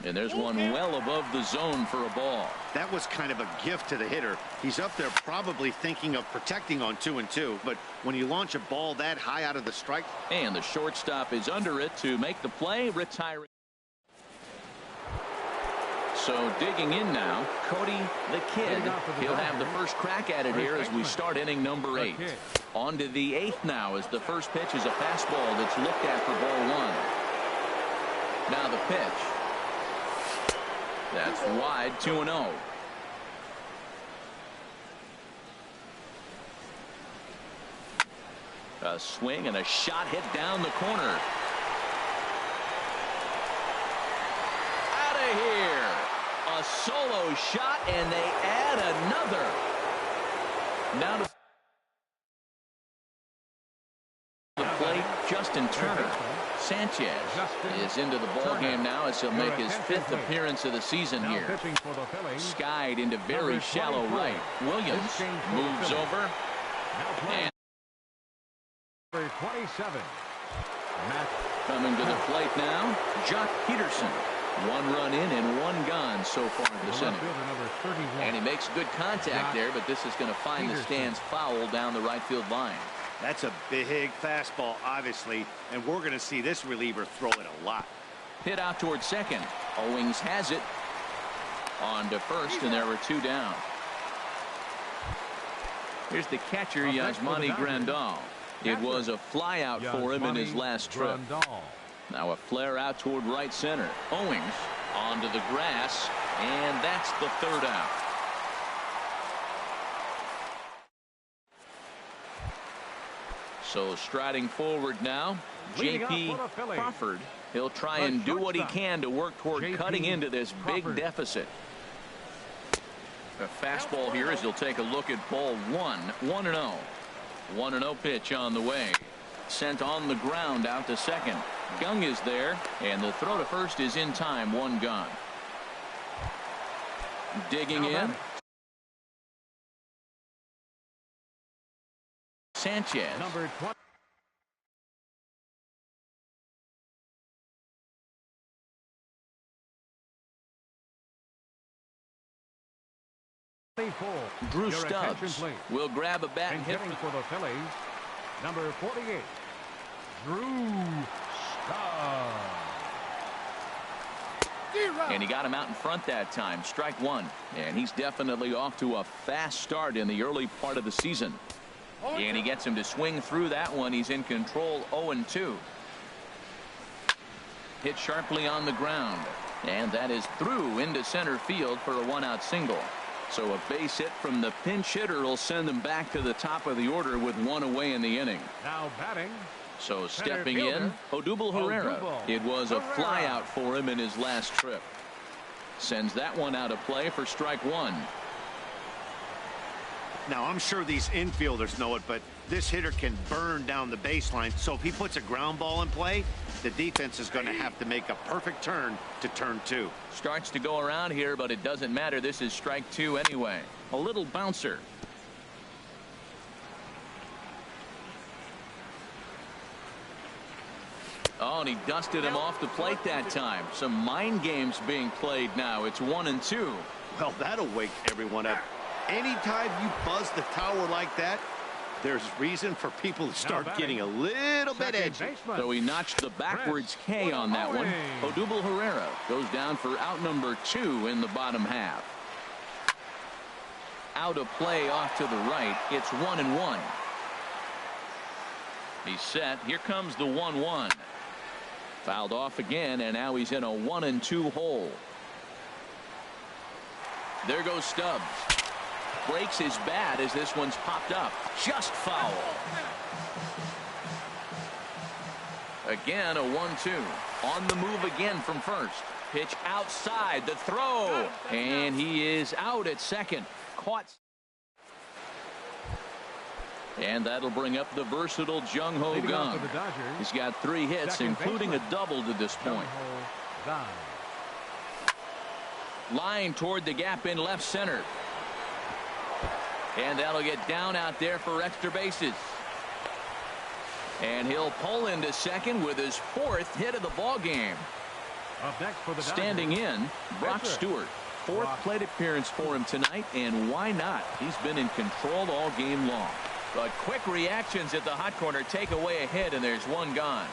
And there's one well above the zone for a ball. That was kind of a gift to the hitter. He's up there probably thinking of protecting on 2-2, but when you launch a ball that high out of the strike. And the shortstop is under it to make the play, retiring. So digging in now, Cody the Kid. He'll have the first crack at it here as we start inning number 8. On to the 8th now as the first pitch is a fastball that's looked at for ball 1. Now the pitch. That's wide, 2-0. A swing and a shot hit down the corner. Out of here. A solo shot, and they add another. Now to the plate, Justin Turner. Sanchez is into the ball game now as he'll make his 5th appearance of the season here. Skied into very shallow right. Williams moves over. And number 27. coming to the plate now, Jock Peterson. 1 run in and 1 gone so far in this inning. And he makes good contact there, but this is going to find the stands foul down the right field line. That's a big fastball, obviously, and we're going to see this reliever throw it a lot. Hit out towards second. Owings has it on to first, and there were 2 down. Here's the catcher, Yasmani Grandal. It was a fly out for him in his last trip. Now a flare out toward right center. Owings onto the grass, and that's the 3rd out. So striding forward now, J.P. Crawford. He'll try and do what he can to work toward cutting into this big deficit. A fastball here as he'll take a look at ball 1. 1-0. 1-0 pitch on the way. Sent on the ground out to second. Gung is there, and the throw to first is in time. 1 gone. Digging in. Sanchez. Number 24. Drew Stubbs will grab a bat and hit for the Phillies. Number 48. Drew Stubbs. And he got him out in front that time. Strike 1. And he's definitely off to a fast start in the early part of the season. And he gets him to swing through that one. He's in control. 0-2. Hit sharply on the ground. And that is through into center field for a 1-out single. So a base hit from the pinch hitter will send them back to the top of the order with 1 away in the inning. Now batting. So stepping in, Odubel Herrera. It was a flyout for him in his last trip. Sends that one out of play for strike 1. Now, I'm sure these infielders know it, but this hitter can burn down the baseline. So if he puts a ground ball in play, the defense is going to have to make a perfect turn to turn 2. Starts to go around here, but it doesn't matter. This is strike 2 anyway. A little bouncer. Oh, and he dusted him off the plate that time. Some mind games being played now. It's 1-2. Well, that'll wake everyone up. Anytime you buzz the tower like that, there's reason for people to start getting a little bit edgy. So he notched the backwards K on that one. Odubel Herrera goes down for out number 2 in the bottom half. Out of play off to the right. It's 1-1. He's set. Here comes the 1-1. Fouled off again, and now he's in a 1-2 hole. There goes Stubbs. Breaks his bat as this one's popped up. Just foul. Again, a 1-2. On the move again from first. Pitch outside. The throw. And he is out at second. Caught. And that'll bring up the versatile Jung-Ho Kang. He's got 3 hits, including a double to this point. Line toward the gap in left center. And that'll get down out there for extra bases. And he'll pull into second with his 4th hit of the ball game. Standing in, Brock Stewart. 4th plate appearance for him tonight, and why not? He's been in control all game long. But quick reactions at the hot corner take away a hit, and there's 1 gone.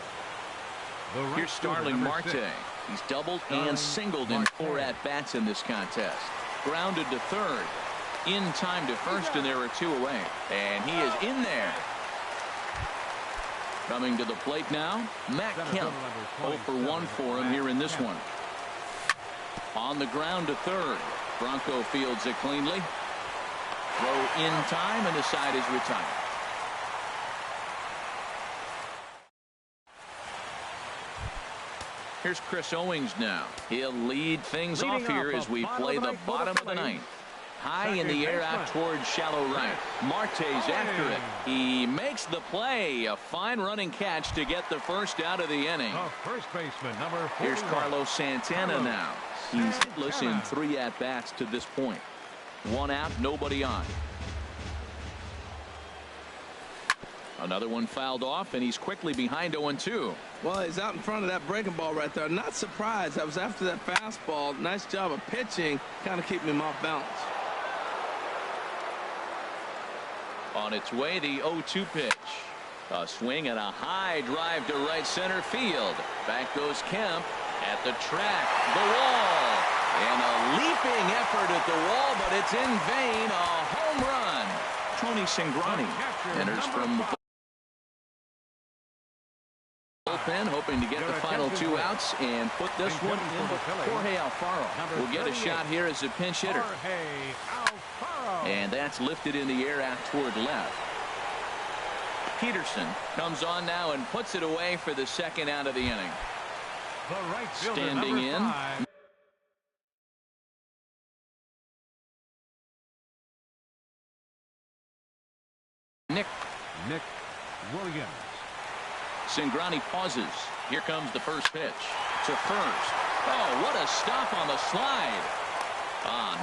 Here's Starling Marte. He's doubled and singled in 4 at-bats in this contest. Grounded to third. In time to first, and there are 2 away. And he is in there. Coming to the plate now, Matt Kemp. 0 for 1 for him here in this one. On the ground to third. Bronco fields it cleanly. Throw in time, and the side is retired. Here's Chris Owings now. He'll lead things off here as we play the bottom of the 9th. high in the air out towards shallow right. Marte's after it. He makes the play. A fine running catch to get the first out of the inning. First baseman, number 41. Here's Carlos Santana now. He's hitless in 3 at-bats to this point. 1 out, nobody on. Another one fouled off, and he's quickly behind 0-2. Well, he's out in front of that breaking ball right there. Not surprised. I was after that fastball. Nice job of pitching, kind of keeping him off balance. On its way, the 0-2 pitch. A swing and a high drive to right center field. Back goes Kemp at the track, the wall, and a leaping effort at the wall, but it's in vain. A home run. Tony Cingrani enters from the bullpen, hoping to get the final 2 outs and put this one in. Jorge Alfaro will get a shot here as a pinch hitter. And that's lifted in the air out toward left. Peterson comes on now and puts it away for the 2nd out of the inning. Standing in. Nick Williams. Cingrani pauses. Here comes the first pitch to first. Oh, what a stop on the slide.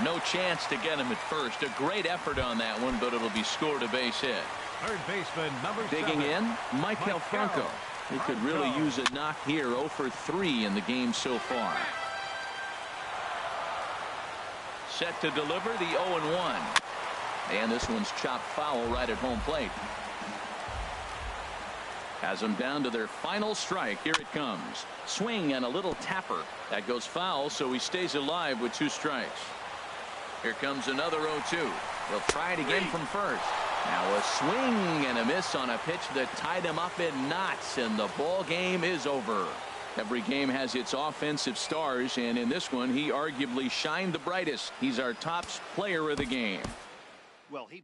No chance to get him at first. A great effort on that one, but it'll be scored a base hit. Third baseman, number 7. Digging in, Michael Franco. He could really use a knock here. 0 for 3 in the game so far. Set to deliver the 0-1. And this one's chopped foul right at home plate. Has them down to their final strike. Here it comes. Swing and a little tapper. That goes foul, so he stays alive with 2 strikes. Here comes another 0-2. They'll try it again from first. Now a swing and a miss on a pitch that tied him up in knots, and the ball game is over. Every game has its offensive stars, and in this one, he arguably shined the brightest. He's our top player of the game. Well, he